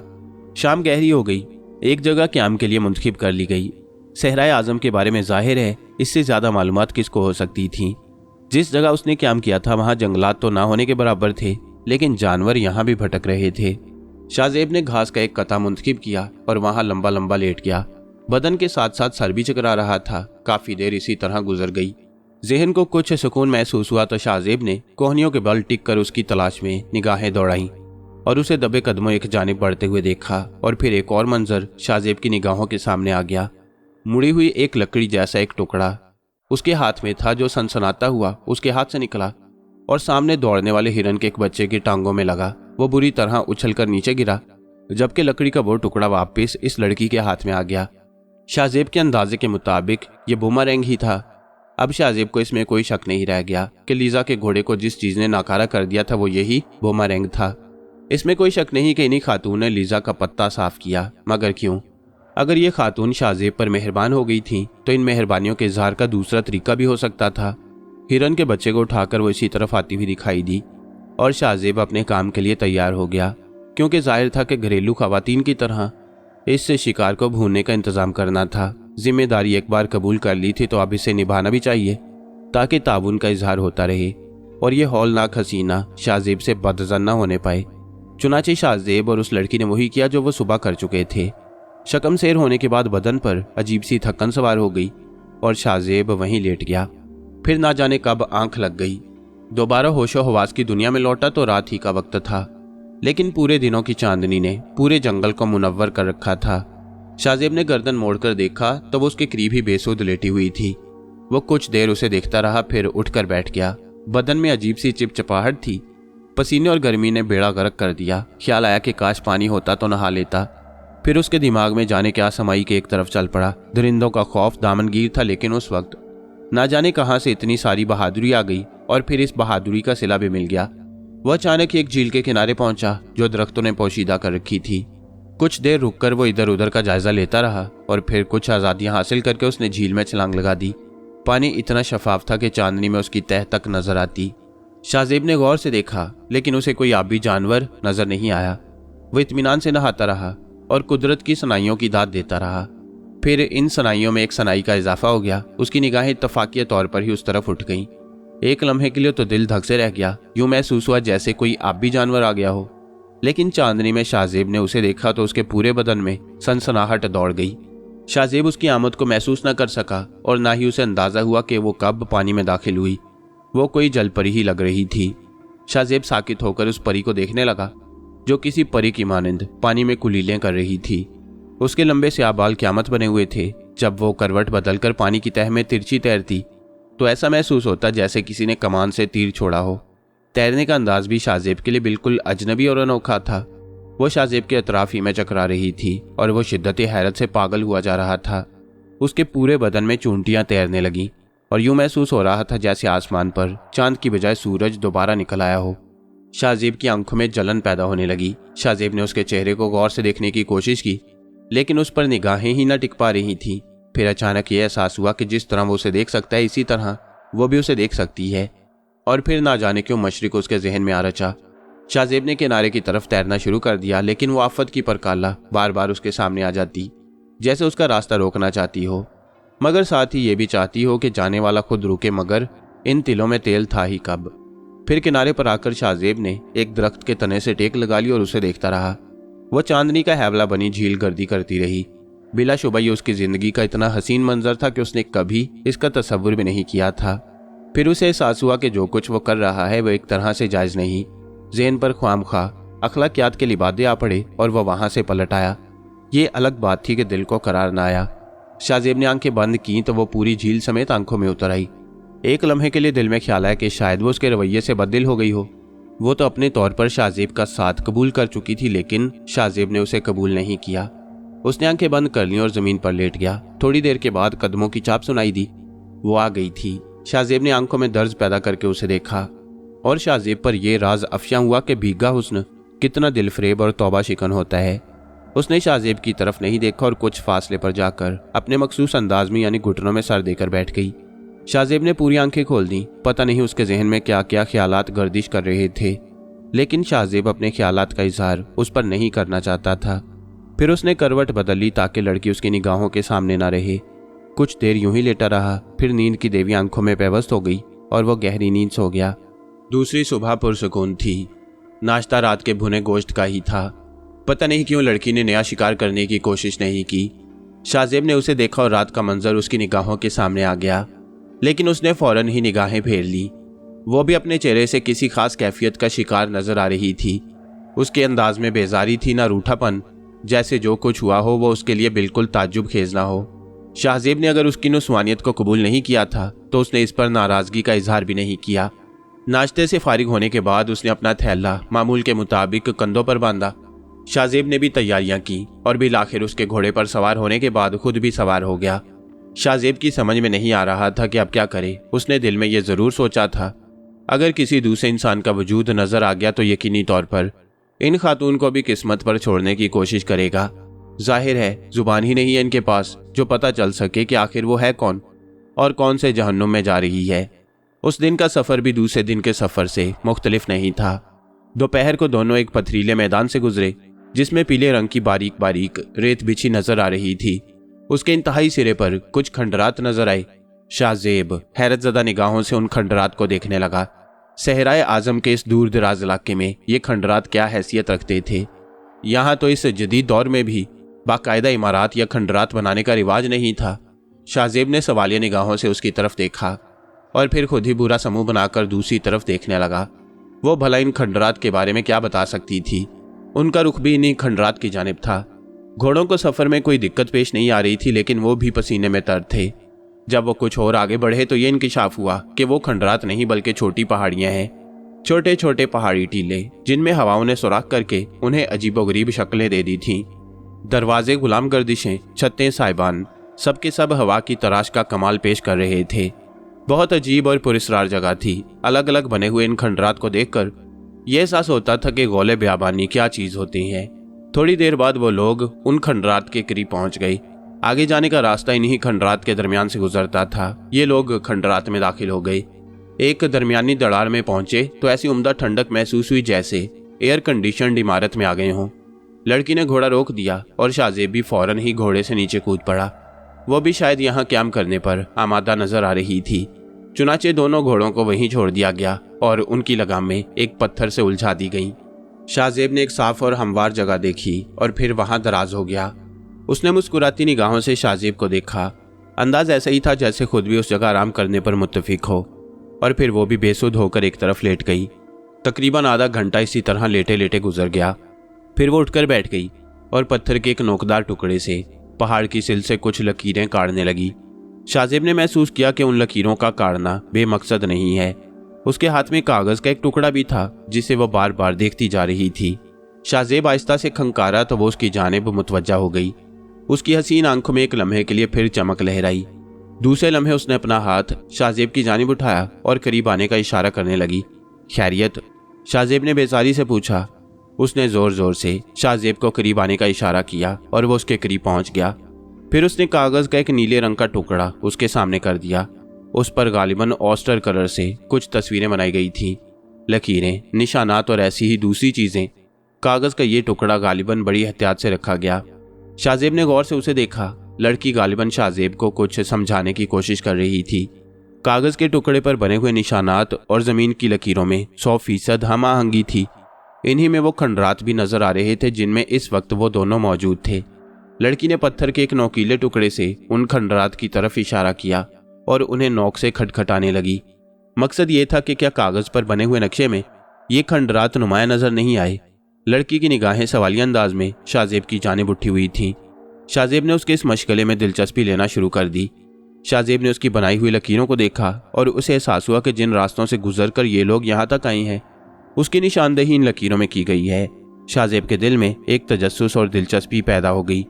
शाम गहरी हो गई। एक जगह क़याम के लिए मुंतखब कर ली गई। सहराए आज़म के बारे में जाहिर है इससे ज़्यादा मालूमात किसको हो सकती थी। जिस जगह उसने क़याम किया था वहाँ जंगलात तो ना होने के बराबर थे, लेकिन जानवर यहाँ भी भटक रहे थे। शाहजेब ने घास का एक कता मुंतखब किया और वहाँ लंबा लंबा लेट गया। बदन के साथ साथ सर भी चकरा रहा था। काफ़ी देर इसी तरह गुजर गई। जहन को कुछ सुकून महसूस हुआ तो शाहजेब ने कोहनियों के बल टिक कर उसकी तलाश में निगाहें दौड़ाईं। और उसे दबे कदमों एक जानिब बढ़ते हुए देखा। और फिर एक और मंजर शाहजेब की निगाहों के सामने आ गया। मुड़ी हुई एक लकड़ी जैसा एक टुकड़ा उसके हाथ में था, जो सनसनाता हुआ उसके हाथ से निकला और सामने दौड़ने वाले हिरन के एक बच्चे की टांगों में लगा। वो बुरी तरह उछलकर नीचे गिरा, जबकि लकड़ी का वो टुकड़ा वापस इस लड़की के हाथ में आ गया। शाहजेब के अंदाजे के मुताबिक ये बूमरैंग ही था। अब शाहजेब को इसमें कोई शक नहीं रह गया कि लीजा के घोड़े को जिस चीज ने नाकारा कर दिया था वो यही बूमरैंग था। इसमें कोई शक नहीं कि इन्हीं खातून ने लीजा का पत्ता साफ किया। मगर क्यों? अगर ये खातून शाहजेब पर मेहरबान हो गई थी तो इन मेहरबानियों के इजहार का दूसरा तरीका भी हो सकता था। हिरन के बच्चे को उठाकर वो इसी तरफ आती हुई दिखाई दी और शाहजेब अपने काम के लिए तैयार हो गया, क्योंकि जाहिर था कि घरेलू खवातीन की तरह इससे शिकार को भूनने का इंतजाम करना था। जिम्मेदारी एक बार कबूल कर ली थी तो अब इसे निभाना भी चाहिए, ताकि ताउन का इजहार होता रहे और ये हौलनाक हसीना शाहजेब से बदज़न न होने पाए। चुनाचे शाहजेब और उस लड़की ने वही किया जो वो सुबह कर चुके थे। शकम सेर होने के बाद बदन पर अजीब सी थकन सवार हो गई और शाहजेब वहीं लेट गया। फिर ना जाने कब आंख लग गई। दोबारा होशो हवास की दुनिया में लौटा तो रात ही का वक्त था, लेकिन पूरे दिनों की चांदनी ने पूरे जंगल को मुनव्वर कर रखा था। शाहजेब ने गर्दन मोड़कर देखा तो वो उसके करीब ही बेसुध लेटी हुई थी। वो कुछ देर उसे देखता रहा, फिर उठकर बैठ गया। बदन में अजीब सी चिपचिपाहट थी। पसीने और गर्मी ने बेड़ा गर्क कर दिया। ख्याल आया कि काश पानी होता तो नहा लेता। फिर उसके दिमाग में जाने क्या समाई के एक तरफ चल पड़ा। दरिंदों का खौफ दामनगीर था, लेकिन उस वक्त ना जाने कहां से इतनी सारी बहादुरी आ गई और फिर इस बहादुरी का सिला भी मिल गया। वह अचानक एक झील के किनारे पहुंचा जो दरख्तों ने पोशीदा कर रखी थी। कुछ देर रुककर वो इधर उधर का जायजा लेता रहा और फिर कुछ आज़ादियां हासिल करके उसने झील में छलांग लगा दी। पानी इतना शफाफ था कि चांदनी में उसकी तह तक नजर आती। शाहजेब ने गौर से देखा, लेकिन उसे कोई आबी जानवर नजर नहीं आया। वो इत्मीनान से नहाता रहा और कुदरत की सनाइयों की दाद देता रहा। फिर इन सनाइयों में एक सनाई का इजाफा हो गया। उसकी निगाहें इत्तफाकिया तौर पर ही उस तरफ उठ गईं। एक लम्हे के लिए तो दिल धक से रह गया। यूं महसूस हुआ जैसे कोई आबी जानवर आ गया हो। लेकिन चांदनी में शाहजेब ने उसे देखा तो उसके पूरे बदन में सनसनाहट दौड़ गई। शाहजेब उसकी आमद को महसूस न कर सका और ना ही उसे अंदाजा हुआ कि वो कब पानी में दाखिल हुई। वो कोई जलपरी ही लग रही थी। शाहजेब साकित होकर उस परी को देखने लगा, जो किसी परी की मानिंद पानी में कुलीलें कर रही थी। उसके लंबे से आबाल क़यामत बने हुए थे। जब वो करवट बदलकर पानी की तह में तिरछी तैरती तो ऐसा महसूस होता जैसे किसी ने कमान से तीर छोड़ा हो। तैरने का अंदाज भी शाहजेब के लिए बिल्कुल अजनबी और अनोखा था। वो शाहजेब के अतराफ ही में चकरा रही थी और वो शिद्दत हैरत से पागल हुआ जा रहा था। उसके पूरे बदन में चूंटियां तैरने लगीं और यूं महसूस हो रहा था जैसे आसमान पर चांद की बजाय सूरज दोबारा निकल आया हो। शाहजेब की आंखों में जलन पैदा होने लगी। शाहजेब ने उसके चेहरे को गौर से देखने की कोशिश की, लेकिन उस पर निगाहें ही न टिक पा रही थीं। फिर अचानक ये एहसास हुआ कि जिस तरह वो उसे देख सकता है, इसी तरह वो भी उसे देख सकती है। और फिर ना जाने क्यों मशरिक उसके जहन में आ रचा। शाहजेब ने किनारे की तरफ तैरना शुरू कर दिया, लेकिन वो आफत की परकाला बार बार उसके सामने आ जाती, जैसे उसका रास्ता रोकना चाहती हो, मगर साथ ही ये भी चाहती हो कि जाने वाला खुद रुके। मगर इन तिलों में तेल था ही कब। फिर किनारे पर आकर शाहजेब ने एक दरख्त के तने से टेक लगा ली और उसे देखता रहा। वह चांदनी का हैवला बनी झील गर्दी करती रही। बिलाशुबा ये उसकी जिंदगी का इतना हसीन मंजर था कि उसने कभी इसका तसव्वुर भी नहीं किया था। फिर उसे एहसास हुआ कि जो कुछ वो कर रहा है वो एक तरह से जायज़ नहीं। ज़हन पर ख्वामखा अखलाकियात के लिबादे आ पड़े और वह वहाँ से पलट आया। ये अलग बात थी कि दिल को करार न आया। शाहजेब ने आंखें बंद की तो वो पूरी झील समेत आंखों में उतर आई। एक लम्हे के लिए दिल में ख्याल आया कि शायद वो उसके रवैये से बददिल हो गई हो। वो तो अपने तौर पर शाहजेब का साथ कबूल कर चुकी थी, लेकिन शाहजेब ने उसे कबूल नहीं किया। उसने आंखें बंद कर लीं और ज़मीन पर लेट गया। थोड़ी देर के बाद कदमों की चाप सुनाई दी। वो आ गई थी। शाहजेब ने आंखों में दर्द पैदा करके उसे देखा और शाहजेब पर यह राज अफशा हुआ कि भीगा हुस्न कितना दिलफरेब और तौबा शिकन होता है। उसने शाहजेब की तरफ नहीं देखा और कुछ फासले पर जाकर अपने मखसूस अंदाज में यानी घुटनों में सर देकर बैठ गई। शाहजेब ने पूरी आंखें खोल दी। पता नहीं उसके जहन में क्या क्या ख्यालात गर्दिश कर रहे थे, लेकिन शाहजेब अपने ख्यालात का इजहार उस पर नहीं करना चाहता था। फिर उसने करवट बदल ली ताकि लड़की उसकी निगाहों के सामने ना रहे। कुछ देर यूं ही लेटा रहा। फिर नींद की देवी आंखों में पेवस्त हो गई और वो गहरी नींद सो गया। दूसरी सुबह पुरसुकून थी। नाश्ता रात के भुने गोश्त का ही था। पता नहीं क्यों लड़की ने नया शिकार करने की कोशिश नहीं की। शाहजेब ने उसे देखा और रात का मंजर उसकी निगाहों के सामने आ गया, लेकिन उसने फौरन ही निगाहें फेर ली। वो भी अपने चेहरे से किसी खास कैफियत का शिकार नजर आ रही थी। उसके अंदाज में बेजारी थी ना रूठापन, जैसे जो कुछ हुआ हो वो उसके लिए बिल्कुल ताज्जुब खेज ना हो। शाहजेब ने अगर उसकी नुस्वानियत को कबूल नहीं किया था तो उसने इस पर नाराजगी का इजहार भी नहीं किया। नाश्ते से फारिग होने के बाद उसने अपना थैला मामूल के मुताबिक कंधों पर बांधा। शाहजेब ने भी तैयारियां की और बिल आखिर उसके घोड़े पर सवार होने के बाद खुद भी सवार हो गया। शाहजेब की समझ में नहीं आ रहा था कि अब क्या करे। उसने दिल में यह जरूर सोचा था, अगर किसी दूसरे इंसान का वजूद नजर आ गया तो यकीनी तौर पर इन खातून को भी किस्मत पर छोड़ने की कोशिश करेगा। जाहिर है जुबान ही नहीं है इनके पास जो पता चल सके कि आखिर वो है कौन और कौन से जहन्नुम में जा रही है। उस दिन का सफ़र भी दूसरे दिन के सफ़र से मुख्तलिफ नहीं था। दोपहर को दोनों एक पथरीले मैदान से गुजरे जिसमें पीले रंग की बारीक बारीक रेत बिछी नजर आ रही थी। उसके इंतहाई सिरे पर कुछ खंडरात नजर आए। शाहजेब हैरतज़दा निगाहों से उन खंडरात को देखने लगा। सहराए आजम के इस दूर दराज इलाके में ये खंडरात क्या हैसियत रखते थे। यहाँ तो इस जदीद दौर में भी बाकायदा इमारत या खंडरात बनाने का रिवाज नहीं था। शाहजेब ने सवालिया निगाहों से उसकी तरफ देखा और फिर खुद ही बुरा समूह बनाकर दूसरी तरफ देखने लगा। वो भला इन खंडरात के बारे में क्या बता सकती थी। उनका रुख भी इन्हीं खंडरात की जानिब था। घोड़ों को सफ़र में कोई दिक्कत पेश नहीं आ रही थी, लेकिन वो भी पसीने में तर थे। जब वो कुछ और आगे बढ़े तो ये इंकिशाफ हुआ कि वो खंडरात नहीं बल्कि छोटी पहाड़ियाँ हैं। छोटे छोटे पहाड़ी टीले जिनमें हवाओं ने सुराख करके उन्हें अजीबोगरीब शक्लें दे दी थीं। दरवाजे गुलाम गर्दिशें, छतें साहिबान, सबके सब हवा की तराश का कमाल पेश कर रहे थे। बहुत अजीब और पुरस्कार जगह थी। अलग अलग बने हुए इन खंडरात को देखकर यह एहसास होता था कि गोले बियाबानी क्या चीज़ होती है। थोड़ी देर बाद वो लोग उन खंडरात के करीब पहुंच गए। आगे जाने का रास्ता इन्हीं खंडरात के दरमियान से गुजरता था। ये लोग खंडरात में दाखिल हो गए। एक दरमियानी दरार में पहुंचे तो ऐसी उम्दा ठंडक महसूस हुई जैसे एयर कंडीशनड इमारत में आ गए हों। लड़की ने घोड़ा रोक दिया और शाहजेब भी फौरन ही घोड़े से नीचे कूद पड़ा। वो भी शायद यहाँ क्याम करने पर आमादा नजर आ रही थी। चुनाचे दोनों घोड़ों को वहीं छोड़ दिया गया और उनकी लगाम में एक पत्थर से उलझा दी गई। शाहजेब ने एक साफ और हमवार जगह देखी और फिर वहां दराज हो गया। उसने मुस्कुराती निगाहों से शाहजेब को देखा। अंदाज ऐसा ही था जैसे खुद भी उस जगह आराम करने पर मुत्तफिक हो। और फिर वो भी बेसुध होकर एक तरफ लेट गई। तकरीबन आधा घंटा इसी तरह लेटे लेटे गुजर गया। फिर वो उठकर बैठ गई और पत्थर के एक नोकदार टुकड़े से पहाड़ की सिल से कुछ लकीरें काटने लगी। शाहजेब ने महसूस किया कि उन लकीरों का काटना बेमकसद नहीं है। उसके हाथ में कागज का एक टुकड़ा भी था जिसे वो बार बार देखती जा रही थी। शाहजेब आहिस्ता से खंकारा तो वो उसकी जानिब मुतवज्जा हो गई। उसकी हसीन आंखों में एक लम्हे के लिए फिर चमक लहराई। दूसरे लम्हे उसने अपना हाथ शाहजेब की जानिब उठाया और करीब आने का इशारा करने लगी। खैरियत? शाहजेब ने बेजारी से पूछा। उसने जोर जोर से शाहजेब को करीब आने का इशारा किया और वो उसके करीब पहुंच गया। फिर उसने कागज का एक नीले रंग का टुकड़ा उसके सामने कर दिया। उस पर गालिबन ऑस्टर कलर से कुछ तस्वीरें बनाई गई थी, लकीरें, निशानात और ऐसी ही दूसरी चीजें। कागज का ये टुकड़ा गालिबन बड़ी एहतियात से रखा गया। शाहजेब ने गौर से उसे देखा। लड़की गालिबन शाहजेब को कुछ समझाने की कोशिश कर रही थी। कागज के टुकड़े पर बने हुए निशानात और जमीन की लकीरों में 100% हम आहंगी थी। इन्हीं में वो खंडरात भी नजर आ रहे थे जिनमें इस वक्त वो दोनों मौजूद थे। लड़की ने पत्थर के एक नोकीले टुकड़े से उन खंडरात की तरफ इशारा किया और उन्हें नोक से खटखटाने लगी। मकसद ये था कि क्या कागज पर बने हुए नक्शे में ये खंडरात नुमाया नजर नहीं आए। लड़की की निगाहें सवालिया अंदाज में शाहजेब की जानिब उठी हुई थीं। शाहजेब ने उसके इस मशगले में दिलचस्पी लेना शुरू कर दी। शाहजेब ने उसकी बनाई हुई लकीरों को देखा और उसे एहसास हुआ कि जिन रास्तों से गुजरकर ये लोग यहाँ तक आए हैं उसकी निशानदेही इन लकीरों में की गई है। शाहजेब के दिल में एक तजस्सुस और दिलचस्पी पैदा हो गई।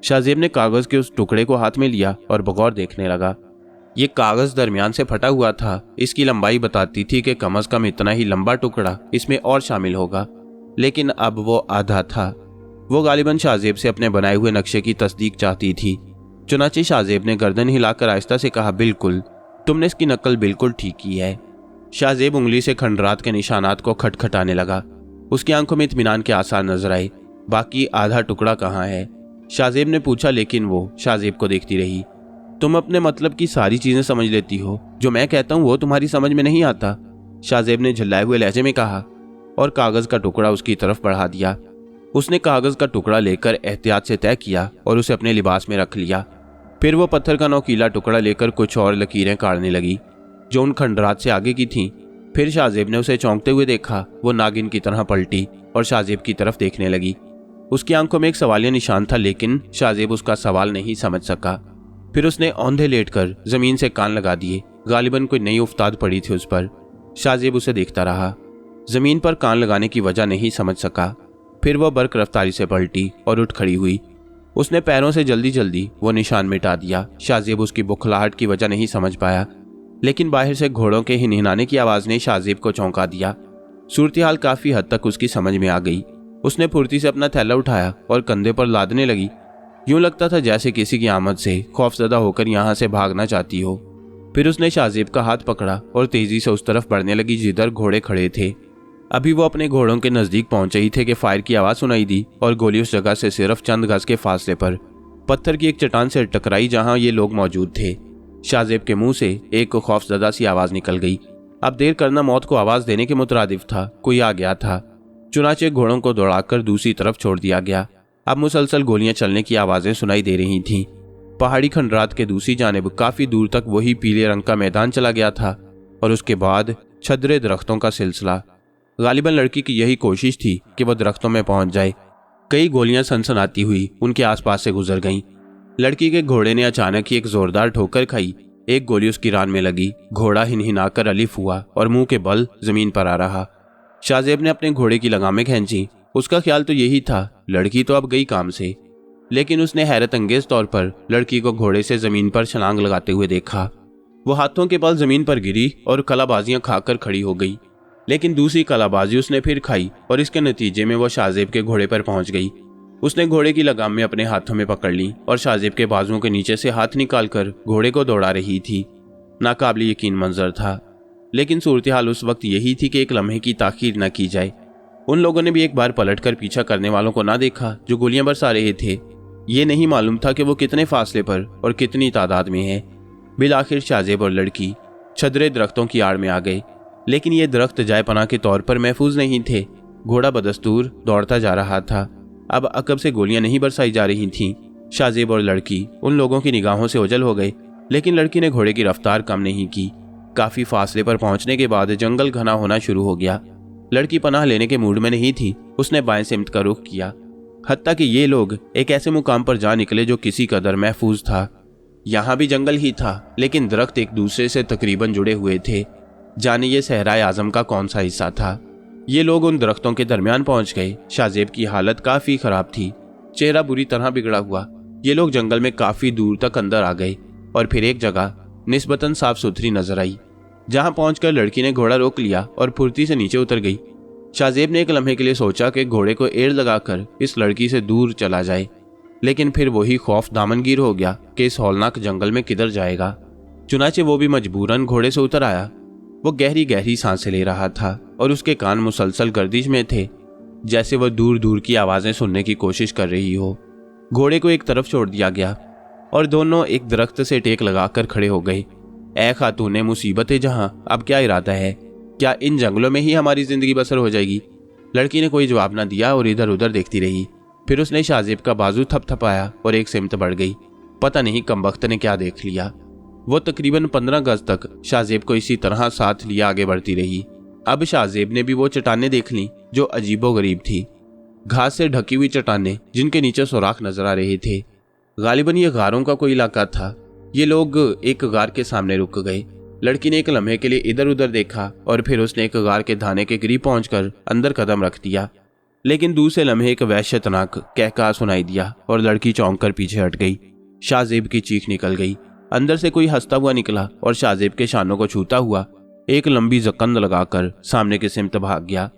शाहजेब ने कागज के उस टुकड़े को हाथ में लिया और बगौर देखने लगा। ये कागज दरमियान से फटा हुआ था। इसकी लंबाई बताती थी कि कम से कम इतना ही लंबा टुकड़ा इसमें और शामिल होगा, लेकिन अब वो आधा था। वो गालिबन शाहजेब से अपने बनाए हुए नक्शे की तस्दीक चाहती थी। चुनाचे शाहजेब ने गर्दन हिलाकर आहिस्ता से कहा, बिल्कुल, तुमने इसकी नकल बिल्कुल ठीक की है। शाहजेब उंगली से खंडरात के निशानात को खटखटाने लगा। उसकी आंखों में इत्मीनान के आसार नजर आए। बाकी आधा टुकड़ा कहाँ है? शाहजेब ने पूछा, लेकिन वो शाहजेब को देखती रही। तुम अपने मतलब की सारी चीजें समझ लेती हो, जो मैं कहता हूँ वो तुम्हारी समझ में नहीं आता, शाहजेब ने झल्लाए हुए लहजे में कहा और कागज का टुकड़ा उसकी तरफ बढ़ा दिया। उसने कागज का टुकड़ा लेकर एहतियात से तय किया और उसे अपने लिबास में रख लिया। फिर वो पत्थर का नोकीला टुकड़ा लेकर कुछ और लकीरें काटने लगी जो उन खंडरात से आगे की थीं। फिर शाहजेब ने उसे चौंकते हुए देखा। वो नागिन की तरह पलटी और शाहजेब की तरफ देखने लगी। उसकी आंखों में एक सवालिया निशान था, लेकिन शाहजेब उसका सवाल नहीं समझ सका। फिर उसने औंधे लेटकर जमीन से कान लगा दिए। गालिबन कोई नई उफ्ताद पड़ी थी उस पर। शाहजेब उसे देखता रहा, जमीन पर कान लगाने की वजह नहीं समझ सका। फिर वह बर्क रफ्तारी से पलटी और उठ खड़ी हुई। उसने पैरों से जल्दी जल्दी वो निशान मिटा दिया। शाहजेब उसकी बुखलाहट की वजह नहीं समझ पाया, लेकिन बाहर से घोड़ों के हिनहिनाने की आवाज ने शाहजेब को चौंका दिया। सूरत हाल काफी हद तक उसकी समझ में आ गई। उसने फुर्ती से अपना थैला उठाया और कंधे पर लादने लगी। यूं लगता था जैसे किसी की आमद से खौफजदा होकर यहाँ से भागना चाहती हो। फिर उसने शाहजेब का हाथ पकड़ा और तेजी से उस तरफ बढ़ने लगी जिधर घोड़े खड़े थे। अभी वो अपने घोड़ों के नजदीक पहुंचे ही थे कि फायर की आवाज सुनाई दी और गोली उस जगह से सिर्फ चंद गज के फासले पर पत्थर की एक चट्टान से टकराई जहां ये लोग मौजूद थे। शाहजेब के मुंह से एक खौफजदा सी आवाज निकल गई। अब देर करना मौत को आवाज देने के मुतरादिफ था। कोई आ गया था। चुनाचे घोड़ों को दौड़ाकर दूसरी तरफ छोड़ दिया गया। अब मुसलसल गोलियां चलने की आवाजें सुनाई दे रही थीं। पहाड़ी खंडरात के दूसरी जानिब काफी दूर तक वही पीले रंग का मैदान चला गया था और उसके बाद छदरे दरख्तों का सिलसिला। गालिबन लड़की की यही कोशिश थी कि वह दरख्तों में पहुंच जाए। कई गोलियां सनसनाती हुई उनके आसपास से गुजर गईं। लड़की के घोड़े ने अचानक ही एक जोरदार ठोकर खाई। एक गोली उसकी रान में लगी। घोड़ा हिनहिनाकर अलिफ हुआ और मुंह के बल जमीन पर आ रहा। शाहजेब ने अपने घोड़े की लगामें खींची। उसका ख्याल तो यही था, लड़की तो अब गई काम से। लेकिन उसने हैरत अंगेज तौर पर लड़की को घोड़े से जमीन पर छलांग लगाते हुए देखा। वो हाथों के बल जमीन पर गिरी और कलाबाजियां खाकर खड़ी हो गई। लेकिन दूसरी कलाबाजी उसने फिर खाई और इसके नतीजे में वो शाहजेब के घोड़े पर पहुंच गई। उसने घोड़े की लगाम में अपने हाथों में पकड़ ली और शाहजेब के बाजुओं के नीचे से हाथ निकालकर घोड़े को दौड़ा रही थी। नाकाबिल यकीन मंजर था, लेकिन सूरत हाल उस वक्त यही थी कि एक लम्हे की ताखीर न की जाए। उन लोगों ने भी एक बार पलटकर पीछा करने वालों को ना देखा जो गोलियां बरसा रहे थे। ये नहीं मालूम था कि वो कितने फासले पर और कितनी तादाद में है। बिलाखिर शाहजेब और लड़की छदरे दरख्तों की आड़ में आ गए, लेकिन ये दरख्त जाय पनाह के तौर पर महफूज नहीं थे। घोड़ा बदस्तूर दौड़ता जा रहा था। अब अकब से गोलियां नहीं बरसाई जा रही थीं। शाहजेब और लड़की उन लोगों की निगाहों से ओझल हो गए, लेकिन लड़की ने घोड़े की रफ्तार कम नहीं की। काफी फासले पर पहुंचने के बाद जंगल घना होना शुरू हो गया। लड़की पनाह लेने के मूड में नहीं थी। उसने बाएं सिमत का रुख किया, हत्ता कि ये लोग एक ऐसे मुकाम पर जा निकले जो किसी कदर महफूज था। यहाँ भी जंगल ही था, लेकिन दरख्त एक दूसरे से तकरीबन जुड़े हुए थे। जाने ये सहराए आजम का कौन सा हिस्सा था। ये लोग उन दरख्तों के दरमियान पहुंच गए। शाहजेब की हालत काफी खराब थी, चेहरा बुरी तरह बिगड़ा हुआ। ये लोग जंगल में काफी दूर तक अंदर आ गए और फिर एक जगह निस्बतन साफ सुथरी नजर आई, जहां पहुंचकर लड़की ने घोड़ा रोक लिया और फुर्ती से नीचे उतर गई। शाहजेब ने एक लम्हे के लिए सोचा कि घोड़े को एड़ लगाकर इस लड़की से दूर चला जाए, लेकिन फिर वही खौफ दामनगीर हो गया कि इस हौलनाक जंगल में किधर जाएगा। चुनाचे वो भी मजबूरन घोड़े से उतर आया। वो गहरी गहरी सांसें ले रहा था और उसके कान मुसलसल गर्दिश में थे, जैसे वह दूर दूर की आवाजें सुनने की कोशिश कर रही हो। घोड़े को एक तरफ छोड़ दिया गया और दोनों एक दरख्त से टेक लगाकर खड़े हो गए। ऐ खातूने मुसीबत है जहां, अब क्या इरादा है? क्या इन जंगलों में ही हमारी जिंदगी बसर हो जाएगी? लड़की ने कोई जवाब न दिया और इधर उधर देखती रही। फिर उसने शाहजेब का बाजू थपथपाया और एक सिमत बढ़ गई। पता नहीं कमबख्त ने क्या देख लिया। वो तकरीबन 15 गज तक शाहजेब को इसी तरह साथ लिया आगे बढ़ती रही। अब शाहजेब ने भी वो चट्टानें देख ली जो अजीबो गरीब थी। घास से ढकी हुई चट्टानें जिनके नीचे सुराख नजर आ रहे थे। गालिबन ये गारों का कोई इलाका था। ये लोग एक गार के सामने रुक गए। लड़की ने एक लम्हे के लिए इधर उधर देखा और फिर उसने एक गार के धाने के करीब पहुंचकर अंदर कदम रख दिया, लेकिन दूसरे लम्हे एक वहशतनाक कहका सुनाई दिया और लड़की चौंक कर पीछे हट गई। शाहजेब की चीख निकल गई। अंदर से कोई हंसता हुआ निकला और शाहजेब के शानों को छूता हुआ एक लंबी जकंद लगाकर सामने की सिमत भाग गया।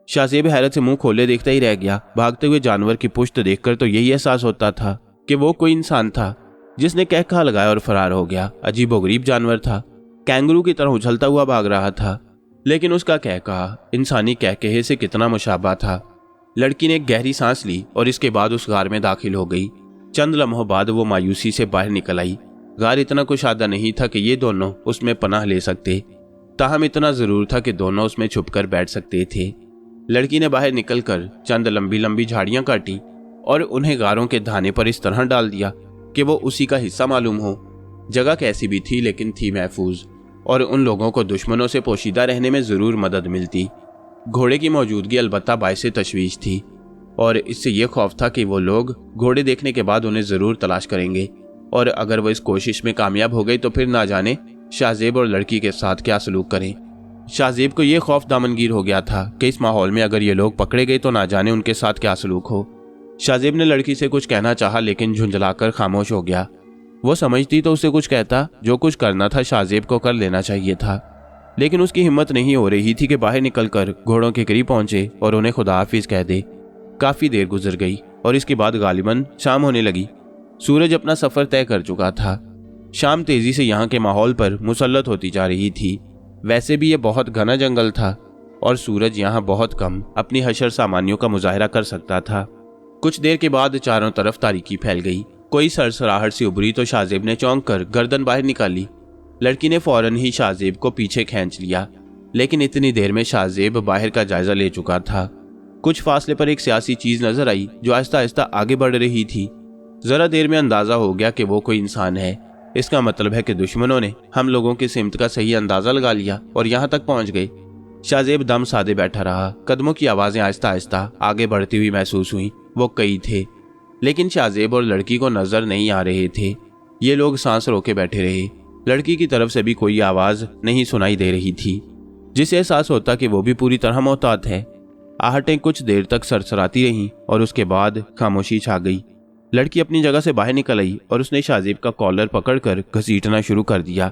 शाहजेब हैरत से मुंह खोले देखता ही रह गया। भागते हुए जानवर की पुश्त देखकर तो यही एहसास होता था कि वो कोई इंसान था जिसने कहका लगाया और फरार हो गया। अजीबोगरीब जानवर था, कैंगरू की तरह उछलता हुआ भाग रहा था, लेकिन उसका कहका इंसानी कहकहे से कितना मुशाबा था। लड़की ने एक गहरी सांस ली और इसके बाद उस गार में दाखिल हो गई। चंद लम्हों बाद वो मायूसी से बाहर निकल आई। गार इतना कुशादा नहीं था कि ये दोनों उसमें पनाह ले सकते, ताहम इतना जरूर था कि दोनों उसमें छुपकर बैठ सकते थे। लड़की ने बाहर निकलकर चंद लंबी लंबी झाड़ियां काटी और उन्हें गारों के धाने पर इस तरह डाल दिया कि वो उसी का हिस्सा मालूम हो। जगह कैसी भी थी, लेकिन थी महफूज। और उन लोगों को दुश्मनों से पोशीदा रहने में ज़रूर मदद मिलती। घोड़े की मौजूदगी अलबत्ता बाइसे तशवीश थी और इससे ये खौफ था कि वो लोग घोड़े देखने के बाद उन्हें ज़रूर तलाश करेंगे और अगर वो इस कोशिश में कामयाब हो गई तो फिर ना जाने शाहजेब और लड़की के साथ क्या सलूक करें। शाहजेब को ये खौफ दामनगीर हो गया था कि इस माहौल में अगर ये लोग पकड़े गए तो ना जाने उनके साथ क्या सलूक हो। शाहजेब ने लड़की से कुछ कहना चाहा लेकिन झुंझलाकर खामोश हो गया। वो समझती तो उसे कुछ कहता, जो कुछ करना था शाहजेब को कर लेना चाहिए था, लेकिन उसकी हिम्मत नहीं हो रही थी कि बाहर निकलकर घोड़ों के करीब पहुंचे और उन्हें खुदा हाफिज कह दे। काफ़ी देर गुजर गई और इसके बाद गालिबन शाम होने लगी। सूरज अपना सफ़र तय कर चुका था। शाम तेज़ी से यहाँ के माहौल पर मुसल्लत होती जा रही थी। वैसे भी ये बहुत घना जंगल था और सूरज यहाँ बहुत कम अपनी हशर सामानियों का मुजाहरा कर सकता था। कुछ देर के बाद चारों तरफ तारीकी फैल गई। कोई सरसराहट से उभरी तो शाहजेब ने चौंक कर गर्दन बाहर निकाली। लड़की ने फौरन ही शाहजेब को पीछे खींच लिया, लेकिन इतनी देर में शाहजेब बाहर का जायजा ले चुका था। कुछ फासले पर एक सियासी चीज नजर आई जो आहिस्ता आहिस्ता आगे बढ़ रही थी। जरा देर में अंदाजा हो गया कि वो कोई इंसान है। इसका मतलब है कि दुश्मनों ने हम लोगों की सिमत का सही अंदाजा लगा लिया और यहाँ तक पहुँच गए। शाहजेब दम साधे बैठा रहा। कदमों की आवाज़ें आहिस्ता आहिस्ता आगे बढ़ती हुई महसूस हुई। वो कई थे, लेकिन शाहजेब और लड़की को नजर नहीं आ रहे थे। ये लोग सांस रोके बैठे रहे। लड़की की तरफ से भी कोई आवाज़ नहीं सुनाई दे रही थी, जिससे एहसास होता कि वो भी पूरी तरह मोहतात है। आहटें कुछ देर तक सरसराती रहीं और उसके बाद खामोशी छा गई। लड़की अपनी जगह से बाहर निकल आई और उसने शाहजेब का कॉलर पकड़कर घसीटना शुरू कर दिया।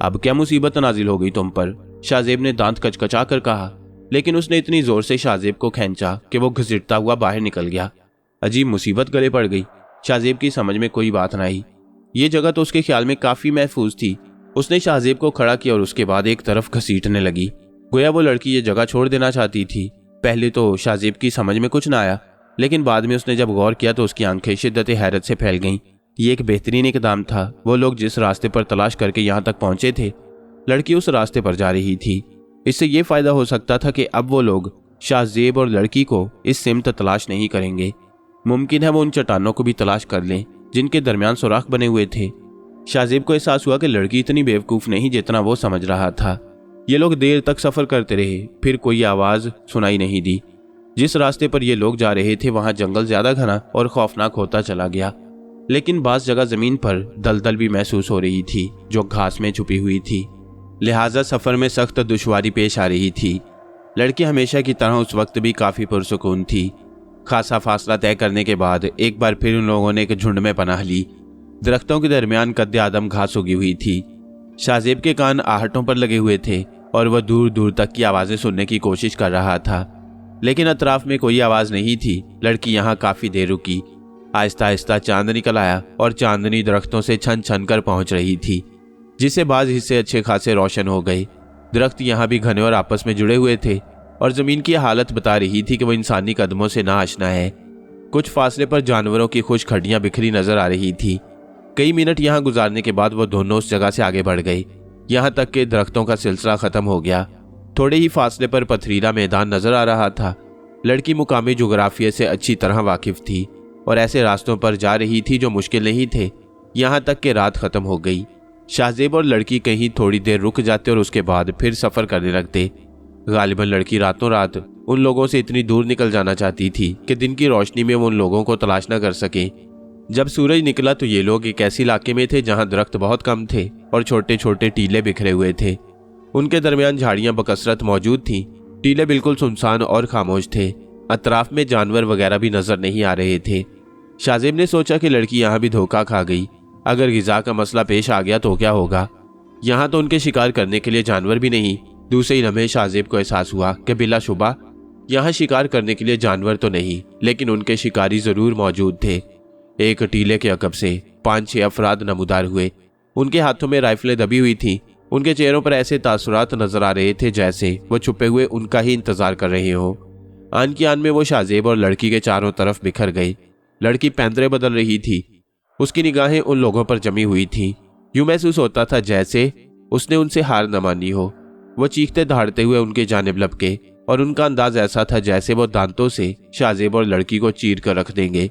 अब क्या मुसीबत नाजिल हो गई तुम पर? शाहजेब ने दांत कचकचा कर कहा, लेकिन उसने इतनी जोर से शाहजेब को खींचा कि वो घसीटता हुआ बाहर निकल गया। अजीब मुसीबत गले पड़ गई। शाहजेब की समझ में कोई बात न आई। ये जगह तो उसके ख्याल में काफ़ी महफूज थी। उसने शाहजेब को खड़ा किया और उसके बाद एक तरफ घसीटने लगी, गोया वो लड़की ये जगह छोड़ देना चाहती थी। पहले तो शाहजेब की समझ में कुछ ना आया, लेकिन बाद में उसने जब गौर किया तो उसकी आंखें शिद्दत हैरत से फैल गईं। ये एक बेहतरीन इकदाम था। वो लोग जिस रास्ते पर तलाश करके यहाँ तक पहुंचे थे, लड़की उस रास्ते पर जा रही थी। इससे ये फ़ायदा हो सकता था कि अब वो लोग शाहजेब और लड़की को इस सिमत तलाश नहीं करेंगे। मुमकिन है वो उन चट्टानों को भी तलाश कर लें जिनके दरमियान सुराख बने हुए थे। शाहजेब को एहसास हुआ कि लड़की इतनी बेवकूफ़ नहीं जितना वो समझ रहा था। ये लोग देर तक सफ़र करते रहे, फिर कोई आवाज़ सुनाई नहीं दी। जिस रास्ते पर ये लोग जा रहे थे वहाँ जंगल ज़्यादा घना और खौफनाक होता चला गया, लेकिन बाज़ जगह ज़मीन पर दलदल भी महसूस हो रही थी जो घास में छुपी हुई थी। लिहाजा सफ़र में सख्त दुश्वारी पेश आ रही थी। लड़की हमेशा की तरह उस वक्त भी काफ़ी पुरसुकून थी। खासा फासला तय करने के बाद एक बार फिर उन लोगों ने एक झुंड में पनाह ली। दरख्तों के दरमियान कद्दे आदम घास उगी हुई थी। शाहजेब के कान आहटों पर लगे हुए थे और वह दूर दूर तक की आवाज़ें सुनने की कोशिश कर रहा था, लेकिन अतराफ में कोई आवाज़ नहीं थी। लड़की यहाँ काफ़ी देर रुकी। आहिस्ता आहिस्ता चांद निकल आया और चांदनी दरख्तों से छन छन कर पहुँच रही थी, जिससे बाज़ हिस्से अच्छे खासे रोशन हो गए। दरख्त यहाँ भी घने और आपस में जुड़े हुए थे और ज़मीन की हालत बता रही थी कि वो इंसानी कदमों से ना आशना है। कुछ फासले पर जानवरों की खुश खड्डियाँ बिखरी नजर आ रही थी। कई मिनट यहाँ गुजारने के बाद वो दोनों उस जगह से आगे बढ़ गए, यहाँ तक कि दरख्तों का सिलसिला ख़त्म हो गया। थोड़े ही फासले पर पथरीला मैदान नजर आ रहा था। लड़की मुकामी जोग्राफिया से अच्छी तरह वाकिफ थी और ऐसे रास्तों पर जा रही थी जो मुश्किल नहीं थे। यहाँ तक कि रात ख़त्म हो गई। शाहजेब और लड़की कहीं थोड़ी देर रुक जाते और उसके बाद फिर सफ़र करने लगते। गालिबन लड़की रातों रात उन लोगों से इतनी दूर निकल जाना चाहती थी कि दिन की रोशनी में वो उन लोगों को तलाश न कर सके। जब सूरज निकला तो ये लोग एक ऐसे इलाके में थे जहाँ दरख्त बहुत कम थे और छोटे छोटे टीले बिखरे हुए थे। उनके दरमियान झाड़ियाँ बकसरत मौजूद थीं। टीले बिल्कुल सुनसान और खामोश थे। अतराफ में जानवर वगैरह भी नजर नहीं आ रहे थे। शाहजेब ने सोचा कि लड़की यहाँ भी धोखा खा गई। अगर गिजा का मसला पेश आ गया तो क्या होगा? यहाँ तो उनके शिकार करने के लिए जानवर भी नहीं। दूसरे ही लम्हे शाहजेब को एहसास हुआ कि बिलाशुबा यहाँ शिकार करने के लिए जानवर तो नहीं, लेकिन उनके शिकारी जरूर मौजूद थे। एक टीले के अकब से 5-6 अफराद नमूदार हुए। उनके हाथों में राइफलें दबी हुई थीं। उनके चेहरों पर ऐसे तासुरात नजर आ रहे थे जैसे वो छुपे हुए उनका ही इंतजार कर रहे हो। आन की आन में वो शाहजेब और लड़की के चारों तरफ बिखर गए। लड़की पैंतरे बदल रही थी। उसकी निगाहें उन लोगों पर जमी हुई थीं। यूं महसूस होता था जैसे उसने उनसे हार न मानी हो। वो चीखते दहाड़ते हुए उनके जानिब लपके और उनका अंदाज ऐसा था जैसे वो दांतों से शाहजेब और लड़की को चीर कर रख देंगे।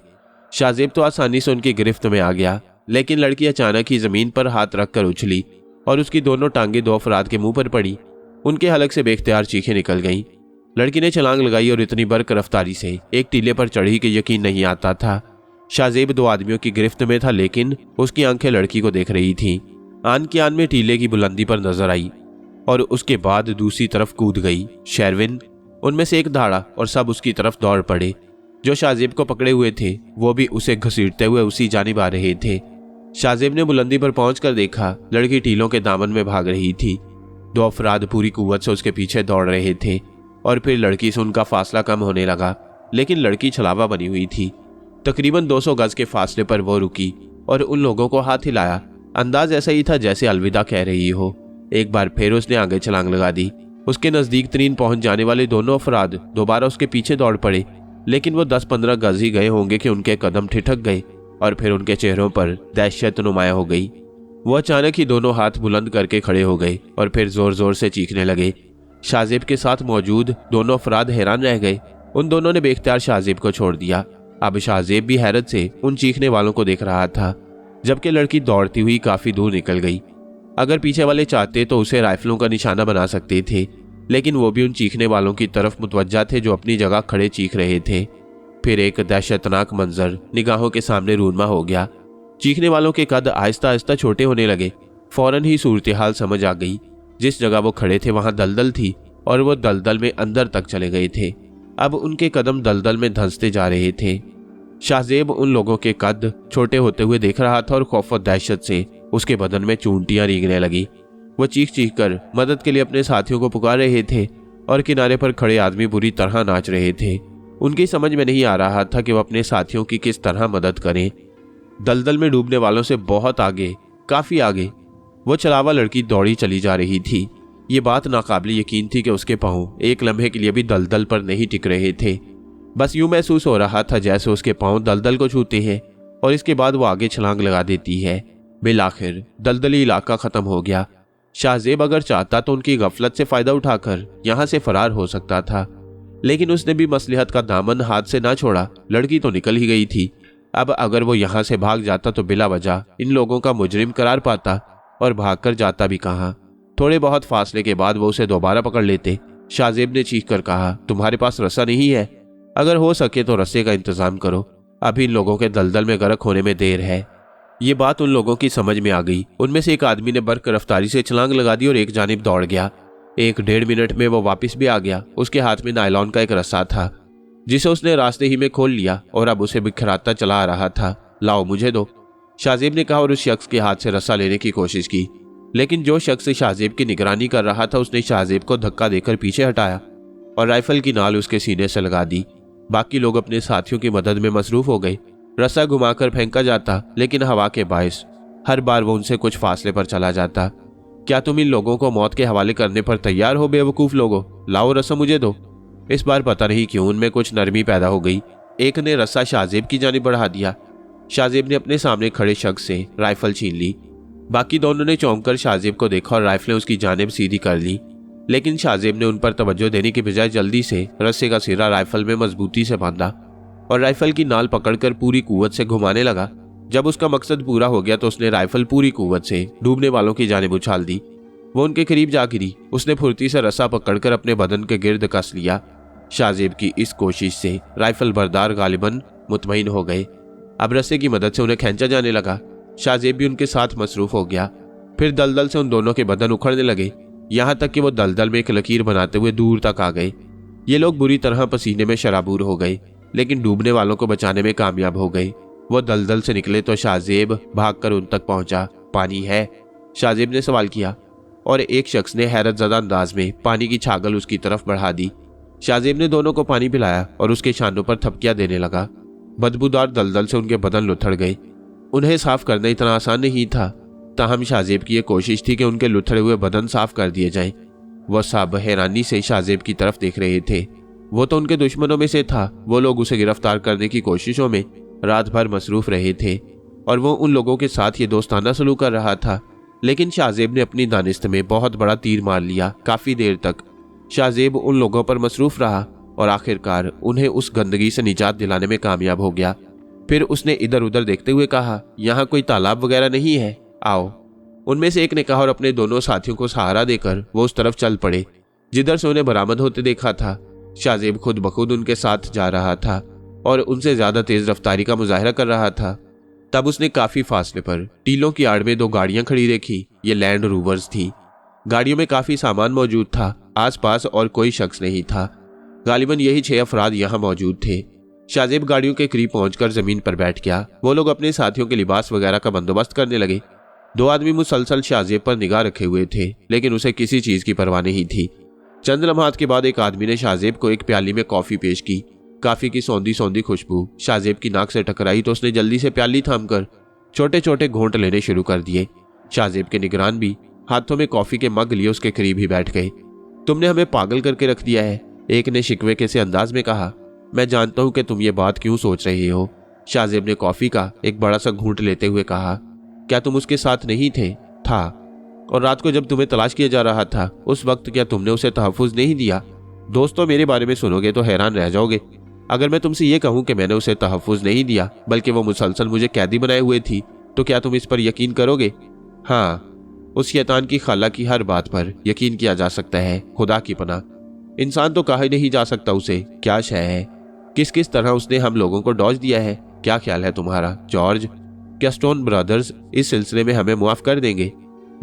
शाहजेब तो आसानी से उनकी गिरफ्त में आ गया, लेकिन लड़की अचानक ही जमीन पर हाथ रखकर उछली और उसकी दोनों टांगे दो अफराद के मुंह पर पड़ी। उनके हलक से बेख्तियार चीखें निकल गईं। लड़की ने छलांग लगाई और इतनी बर्क रफ्तारी से एक टीले पर चढ़ी कि यकीन नहीं आता था। शाहजेब दो आदमियों की गिरफ्त में था, लेकिन उसकी आंखें लड़की को देख रही थीं। आन की आन में टीले की बुलंदी पर नजर आई और उसके बाद दूसरी तरफ कूद गई। शेरविन उनमें से एक धाड़ा और सब उसकी तरफ दौड़ पड़े। जो शाहजेब को पकड़े हुए थे वो भी उसे घसीटते हुए उसी जानिब आ रहे थे। शाहजेब ने बुलंदी पर पहुंचकर देखा, लड़की टीलों के दामन में भाग रही थी। दो अफराद पूरी कुव्वत से उसके पीछे दौड़ रहे थे और फिर लड़की से उनका फासला कम होने लगा, लेकिन लड़की छलावा बनी हुई थी। तकरीबन 200 गज के फासले पर वो रुकी और उन लोगों को हाथ हिलाया। अंदाज ऐसा ही था जैसे अलविदा कह रही हो। एक बार फिर उसने आगे छलांग लगा दी। उसके नजदीक तरीन पहुंच जाने वाले दोनों अफराद दोबारा उसके पीछे दौड़ पड़े, लेकिन वो 10-15 गज ही गए होंगे कि उनके कदम ठिठक गए और फिर उनके चेहरों पर दहशत नुमाया हो गई। वो अचानक ही दोनों हाथ बुलंद करके खड़े हो गए और फिर जोर जोर से चीखने लगे। शाहजेब के साथ मौजूद दोनों अफराद हैरान रह गए। उन दोनों ने बेख्तियार शाहजेब को छोड़ दिया। अब शाहजेब भी हैरत से उन चीखने वालों को देख रहा था, जबकि लड़की दौड़ती हुई काफी दूर निकल गई। अगर पीछे वाले चाहते तो उसे राइफलों का निशाना बना सकते थे, लेकिन वो भी उन चीखने वालों की तरफ मुतवज्जा थे जो अपनी जगह खड़े चीख रहे थे। फिर एक दहशतनाक मंजर निगाहों के सामने रूनमा हो गया। चीखने वालों के कद आहिस्ता आहिस्ता छोटे होने लगे। फौरन ही सूरत हाल समझ आ गई। जिस जगह वो खड़े थे वहां दलदल थी और वो दलदल में अंदर तक चले गए थे। अब उनके कदम दलदल में धंसते जा रहे थे। शाहजेब उन लोगों के कद छोटे होते हुए देख रहा था और खौफ और दहशत से उसके बदन में चूंटियां रेंगने लगी। वो चीख चीख कर मदद के लिए अपने साथियों को पुकार रहे थे और किनारे पर खड़े आदमी बुरी तरह नाच रहे थे। उनकी समझ में नहीं आ रहा था कि वो अपने साथियों की किस तरह मदद करें। दलदल में डूबने वालों से बहुत आगे, काफी आगे वो छलावा लड़की दौड़ी चली जा रही थी। ये बात नाकाबिल यकीन थी कि उसके पांव एक लम्हे के लिए भी दलदल पर नहीं टिक रहे थे। बस यूं महसूस हो रहा था जैसे उसके पांव दलदल को छूते हैं और इसके बाद वो आगे छलांग लगा देती है। बिलाखिर दलदली इलाका खत्म हो गया। शाहजेब अगर चाहता तो उनकी गफलत से फायदा उठाकर यहाँ से फरार हो सकता था, लेकिन उसने भी मसलिहत का दामन हाथ से ना छोड़ा। लड़की तो निकल ही गई थी। अब अगर वो यहाँ से भाग जाता तो बिला वजह इन लोगों का मुजरिम करार पाता, और भागकर जाता भी कहाँ। थोड़े बहुत फासले के बाद वो उसे दोबारा पकड़ लेते। शाहजेब ने चीख कर कहा, तुम्हारे पास रस्सा नहीं है? अगर हो सके तो रस्से का इंतजाम करो, अभी इन लोगों के दलदल में गर्क होने में देर है। ये बात उन लोगों की समझ में आ गई। उनमें से एक आदमी ने बर्क रफ्तारी से छलांग लगा दी और एक जानिब दौड़ गया। 1-1.5 मिनट में वो वापस भी आ गया। उसके हाथ में नायलॉन का एक रस्सा था जिसे उसने रास्ते ही में खोल लिया और अब उसे बिखराता चला आ रहा था। लाओ मुझे दो, शाहजेब ने कहा और उस शख्स के हाथ से रस्सा लेने की कोशिश की, लेकिन जो शख्स शाहजेब की निगरानी कर रहा था उसने शाहजेब को धक्का देकर पीछे हटाया और राइफल की नाल उसके सीने से लगा दी। बाकी लोग अपने साथियों की मदद में मसरूफ हो गए। रस्सा घुमाकर फेंका जाता, लेकिन हवा के बायस हर बार वो उनसे कुछ फासले पर चला जाता। क्या तुम इन लोगों को मौत के हवाले करने पर तैयार हो बेवकूफ लोगों? लाओ रस्सा मुझे दो। इस बार पता नहीं क्यों उनमें कुछ नरमी पैदा हो गई। एक ने रस्सा शाहजेब की जानिब बढ़ा दिया। शाहजेब ने अपने सामने खड़े शख्स से राइफल छीन ली। बाकी दोनों ने चौंक कर शाहजेब को देखा और राइफलें उसकी जानिब सीधी कर ली, लेकिन शाहजेब ने उन पर तवज्जो देने की बजाय जल्दी से रस्से का सिरा राइफल में मजबूती से बांधा और राइफल की नाल पकड़कर पूरी कुव्वत से घुमाने लगा। जब उसका मकसद पूरा हो गया तो उसने राइफल पूरी कुव्वत से डूबने वालों की जानिब उछाल दी। वो उनके करीब जा गिरी। उसने फुर्ती से रस्सा पकड़कर अपने बदन के गिर्द कस लिया। शाहजेब की इस कोशिश से राइफल बरदार गालिबन मुतमईन हो गए। अब रस्से की मदद से उन्हें खींचा जाने लगा। शाहजेब भी उनके साथ मसरूफ हो गया। फिर दलदल से उन दोनों के बदन उखड़ने लगे, यहाँ तक कि वो दलदल में एक लकीर बनाते हुए दूर तक आ गए। ये लोग बुरी तरह पसीने में शराबूर हो गए, लेकिन डूबने वालों को बचाने में कामयाब हो गए। वो दलदल से निकले तो शाहजेब भागकर उन तक पहुंचा। पानी है? शाहजेब ने सवाल किया और एक शख्स ने हैरत ज़दा अंदाज में पानी की छागल उसकी तरफ बढ़ा दी। शाहजेब ने दोनों को पानी पिलाया और उसके शानों पर थपकियां देने लगा। बदबूदार दलदल से उनके बदन लुथड़ गए। उन्हें साफ करना इतना आसान नहीं था, ताहम शाहजेब की यह कोशिश थी कि उनके लुथड़े हुए बदन साफ कर दिए जाएं। वह सब हैरानी से शाहजेब की तरफ देख रहे थे। वो तो उनके दुश्मनों में से था। वो लोग उसे गिरफ्तार करने की कोशिशों में रात भर मसरूफ रहे थे और वो उन लोगों के साथ ये दोस्ताना सलूक कर रहा था, लेकिन शाहजेब ने अपनी दानिस्त में बहुत बड़ा तीर मार लिया। काफी देर तक शाहजेब उन लोगों पर मसरूफ रहा और आखिरकार उन्हें उस गंदगी से निजात दिलाने में कामयाब हो गया। फिर उसने इधर उधर देखते हुए कहा, यहाँ कोई तालाब वगैरह नहीं है? आओ। उनमें से एक ने कहा और अपने दोनों साथियों को सहारा देकर वो उस तरफ चल पड़े जिधर से उन्हें बरामद होते देखा था। शाहजेब खुद बखुद उनके साथ जा रहा था और उनसे ज्यादा तेज रफ्तारी का मुजाहिरा कर रहा था। तब उसने काफी फासले पर टीलों की आड़ में 2 गाड़ियां खड़ी देखी। ये लैंड रोवर्स थी। गाड़ियों में काफी सामान मौजूद था। आसपास और कोई शख्स नहीं था। गालिबन यही 6 अफराद यहाँ मौजूद थे। शाहजेब गाड़ियों के करीब पहुंचकर जमीन पर बैठ गया। वो लोग अपने साथियों के लिबास वगैरह का बंदोबस्त करने लगे। 2 आदमी मुसलसल शाहजेब पर निगाह रखे हुए थे, लेकिन उसे किसी चीज की परवाह नहीं थी। चंद लम्हात के बाद एक आदमी ने शाहजेब को एक प्याली में कॉफी पेश की। काफी की सौंधी सौंधी खुशबू शाहजेब की नाक से टकराई तो उसने जल्दी से प्याली थामकर छोटे छोटे घूंट लेने शुरू कर दिए। शाहजेब के निगरान भी हाथों में कॉफी के मग लिए उसके करीब ही बैठ गए। तुमने हमें पागल करके रख दिया है, एक ने शिकवे के से अंदाज में कहा। मैं जानता हूं कि तुम ये बात क्यों सोच रहे हो, शाहजेब ने कॉफी का एक बड़ा सा घूंट लेते हुए कहा। क्या तुम उसके साथ नहीं थे? था। और रात को जब तुम्हें तलाश किया जा रहा था उस वक्त क्या तुमने उसे तहफ्फुज नहीं दिया? दोस्तों, मेरे बारे में सुनोगे तो हैरान रह जाओगे। अगर मैं तुमसे ये कहूं कि मैंने उसे तहफ्फुज नहीं दिया बल्कि वो मुसलसल मुझे कैदी बनाए हुए थी, तो क्या तुम इस पर यकीन करोगे? हाँ, उस शैतान की खाला की हर बात पर यकीन किया जा सकता है। खुदा की पनाह, इंसान तो कहा ही नहीं जा सकता उसे क्या शय है। किस किस तरह उसने हम लोगों को डॉज दिया है। क्या ख्याल है तुम्हारा जॉर्ज? क्या स्टोन ब्रदर्स इस सिलसिले में हमें मुआफ कर देंगे?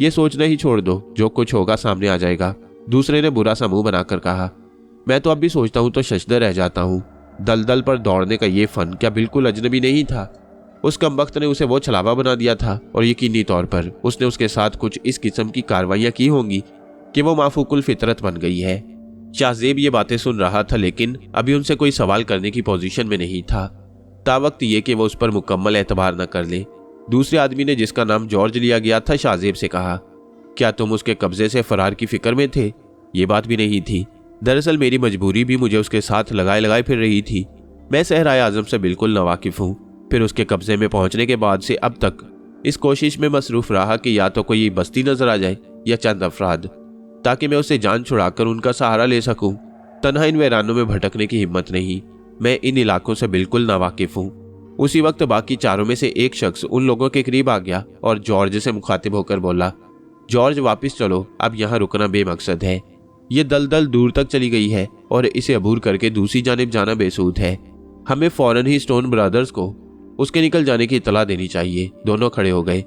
ये सोचना ही छोड़ दो, जो कुछ होगा सामने आ जाएगा, दूसरे ने बुरा सा मुंह बनाकर कहा। मैं तो अब भी सोचता हूं तो शशदर रह जाता हूं। दलदल पर दौड़ने का ये फन क्या बिल्कुल अजनबी नहीं था? उस कमबख्त ने उसे वो छलावा बना दिया था और यकीनी तौर पर उसने उसके साथ कुछ इस किस्म की कार्रवाइयां की होंगी कि वो माफूकुल फितरत बन गई है। शाहजेब ये बातें सुन रहा था, लेकिन अभी उनसे कोई सवाल करने की पोजीशन में नहीं था, तावक्त ये कि वो उस पर मुकम्मल एतबार न कर ले। दूसरे आदमी ने, जिसका नाम जॉर्ज लिया गया था, शाहजेब से कहा, क्या तुम उसके कब्जे से फरार की फिक्र में थे? ये बात भी नहीं थी। दरअसल मेरी मजबूरी भी मुझे उसके साथ लगाए लगाए फिर रही थी। मैं सहराए आजम से बिल्कुल नावाकिफ हूँ। फिर उसके कब्जे में पहुंचने के बाद से अब तक इस कोशिश में मसरूफ रहा कि या तो कोई बस्ती नजर आ जाए या चंद अफराद, ताकि मैं उसे जान छुड़ाकर उनका सहारा ले सकूं। तन्हा इन वीरानों में भटकने की हिम्मत नहीं। मैं इन इलाकों से बिल्कुल नावाकिफ हूँ। उसी वक्त बाकी चारों में से एक शख्स उन लोगों के करीब आ गया और जॉर्ज से मुखातिब होकर बोला, जॉर्ज वापस चलो, अब यहाँ रुकना बेमकसद है। ये दलदल दूर तक चली गई है और इसे अबूर करके दूसरी जानिब जाना बेसूद है। हमें फौरन ही स्टोन ब्रदर्स को उसके निकल जाने की इतला देनी चाहिए। दोनों खड़े हो गए।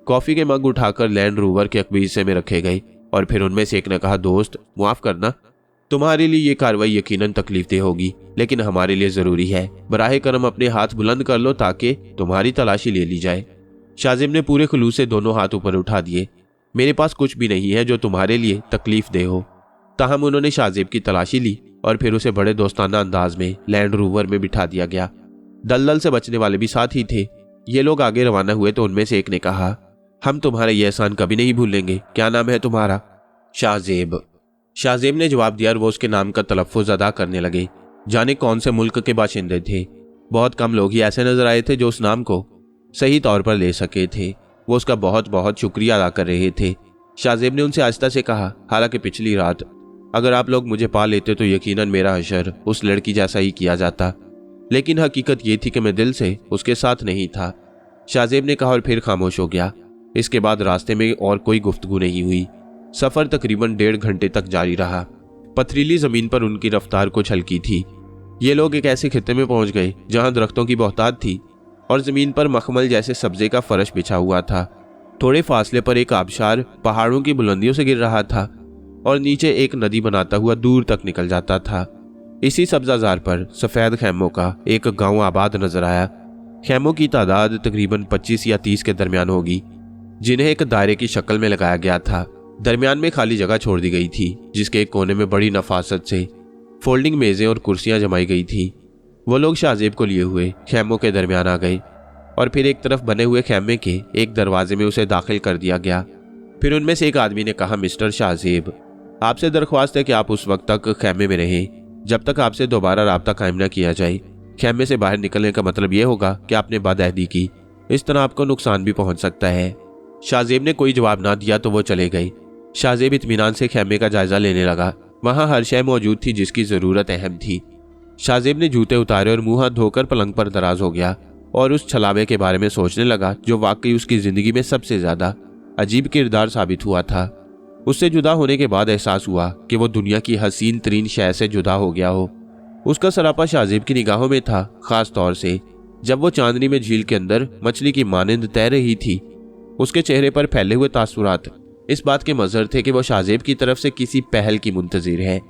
कॉफी के मग उठाकर लैंड रोवर के अकबीसे में रखे गए और फिर उनमें से एक ने कहा, दोस्त मुआफ करना, तुम्हारे लिए ये कार्रवाई यकीनन तकलीफदेह होगी, लेकिन हमारे लिए जरूरी है। बराहे करम अपने हाथ बुलंद कर लो ताकि तुम्हारी तलाशी ले ली जाए। शाहजेब ने पूरे खुलूस से दोनों हाथ ऊपर उठा दिए। मेरे पास कुछ भी नहीं है जो तुम्हारे लिए तकलीफदेह हो। ताहम उन्होंने शाहजेब की तलाशी ली और फिर उसे बड़े दोस्ताना अंदाज में लैंड रोवर में बिठा दिया गया। दलदल से बचने वाले भी साथ ही थे। ये लोग आगे रवाना हुए तो उनमें से एक ने कहा, हम तुम्हारा ये एहसान कभी नहीं भूलेंगे। क्या नाम है तुम्हारा? शाहजेब। शाहजेब ने जवाब दिया और वो उसके नाम का तलफ्फुज अदा करने लगे। जाने कौन से मुल्क के बाशिंदे थे। बहुत कम लोग ही ऐसे नजर आए थे जो उस नाम को सही तौर पर ले सके थे। वो उसका बहुत बहुत शुक्रिया अदा कर रहे थे। शाहजेब ने उनसे आहिस्ता से कहा, हालांकि पिछली रात अगर आप लोग मुझे पा लेते तो यकीनन मेरा हशर उस लड़की जैसा ही किया जाता, लेकिन हकीकत ये थी कि मैं दिल से उसके साथ नहीं था। शाहजेब ने कहा और फिर खामोश हो गया। इसके बाद रास्ते में और कोई गुफ्तगू नहीं हुई। सफर तकरीबन 1.5 घंटे तक जारी रहा। पथरीली जमीन पर उनकी रफ्तार कुछ हल्की थी। ये लोग एक ऐसे खित्ते में पहुंच गए जहां दरख्तों की बहुतात थी और जमीन पर मखमल जैसे सब्जे का फर्श बिछा हुआ था। थोड़े फासले पर एक आबशार पहाड़ों की बुलंदियों से गिर रहा था और नीचे एक नदी बनाता हुआ दूर तक निकल जाता था। इसी सब्जाजार पर सफेद खैमों का एक गांव आबाद नजर आया। खैमों की तादाद तकरीबन 25 या 30 के दरमियान होगी, जिन्हें एक दायरे की शक्ल में लगाया गया था। दरमियान में खाली जगह छोड़ दी गई थी, जिसके एक कोने में बड़ी नफासत से फोल्डिंग मेजें और कुर्सियां जमाई गई थी। वो लोग शाहजेब को लिए हुए खैमों के दरमियान आ गए और फिर एक तरफ बने हुए खैमे के एक दरवाजे में उसे दाखिल कर दिया गया। फिर उनमें से एक आदमी ने कहा, मिस्टर शाहजेब, आपसे दरख्वास्त है कि आप उस वक्त तक खैमे में रहें जब तक आपसे दोबारा राब्ता कायम न किया जाए। खैमे से बाहर निकलने का मतलब यह होगा कि आपने बदअहदी की, इस तरह आपको नुकसान भी पहुंच सकता है। शाहजेब ने कोई जवाब ना दिया तो वो चले गए। शाहजेब इत्मीनान से खैमे का जायजा लेने लगा। वहां हर शय मौजूद थी जिसकी जरूरत अहम थी। शाहजेब ने जूते उतारे और मुंह हाथ धोकर पलंग पर दराज हो गया और उस छलावे के बारे में सोचने लगा जो वाकई उसकी जिंदगी में सबसे ज्यादा अजीब किरदार साबित हुआ था। उससे जुदा होने के बाद एहसास हुआ कि वो दुनिया की हसीन तरीन शय से जुदा हो गया हो। उसका सरापा शाहजेब की निगाहों में था, खास तौर से जब वो चांदनी में झील के अंदर मछली की मानिंद तैर रही थी। उसके चेहरे पर फैले हुए तासुरात इस बात के मज़हर थे कि वो शाहजेब की तरफ से किसी पहल की मुंतजिर है।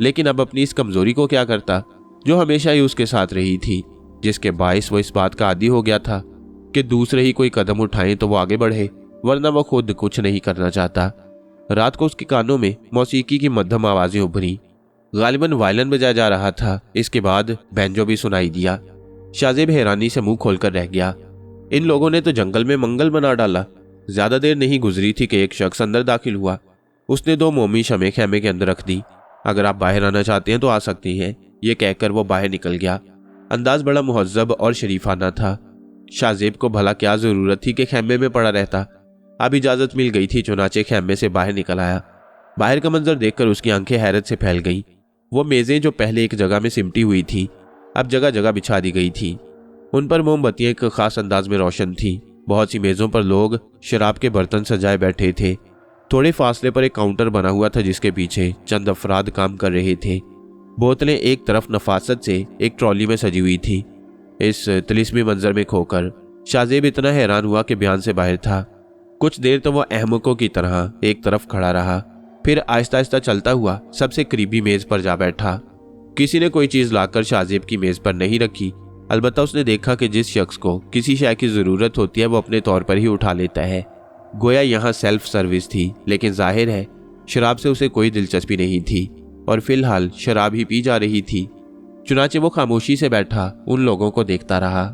लेकिन अब अपनी इस कमजोरी को क्या करता जो हमेशा ही उसके साथ रही थी, जिसके बायस वो इस बात का आदी हो गया था कि दूसरे ही कोई कदम उठाएं तो वो आगे बढ़े, वरना वो खुद कुछ नहीं करना चाहता। रात को उसके कानों में मौसीकी की मध्यम आवाजें उभरी। गालिबन वायलिन बजाया जा रहा था। इसके बाद बैंजो भी सुनाई दिया। शाहजेब हैरानी से मुंह खोलकर रह गया। इन लोगों ने तो जंगल में मंगल बना डाला। ज्यादा देर नहीं गुजरी थी कि एक शख्स अंदर दाखिल हुआ। उसने 2 मोमी शमें खैमे के अंदर रख दी। अगर आप बाहर आना चाहते हैं तो आ सकती हैं, ये कहकर वो बाहर निकल गया। अंदाज बड़ा मुहज्जब और शरीफाना था। शाहजेब को भला क्या जरूरत थी कि खैमे में पड़ा रहता। अब इजाजत मिल गई थी, चुनाचे खैमे से बाहर निकल आया। बाहर का मंजर देखकर उसकी आंखें हैरत से फैल गईं। वो मेजें जो पहले एक जगह में सिमटी हुई थी, अब जगह जगह बिछा दी गई थी। उन पर मोमबत्तियां एक खास अंदाज में रोशन थी। बहुत सी मेजों पर लोग शराब के बर्तन सजाए बैठे थे। थोड़े फासले पर एक काउंटर बना हुआ था जिसके पीछे चंद अफराद काम कर रहे थे। बोतलें एक तरफ नफासत से एक ट्रॉली में सजी हुई थी। इस तिलिस्मी मंजर में खोकर शाहजेब इतना हैरान हुआ कि बयान से बाहर था। कुछ देर तो वह अहमकों की तरह एक तरफ खड़ा रहा, फिर आहिस्ता आहिस्ता चलता हुआ सबसे करीबी मेज पर जा बैठा। किसी ने कोई चीज लाकर शाहजेब की मेज पर नहीं रखी। अलबत्ता उसने देखा कि जिस शख्स को किसी शय की जरूरत होती है वो अपने तौर पर ही उठा लेता है। गोया यहाँ सेल्फ सर्विस थी, लेकिन जाहिर है शराब से उसे कोई दिलचस्पी नहीं थी और फिलहाल शराब ही पी जा रही थी। चुनाचे वो खामोशी से बैठा उन लोगों को देखता रहा।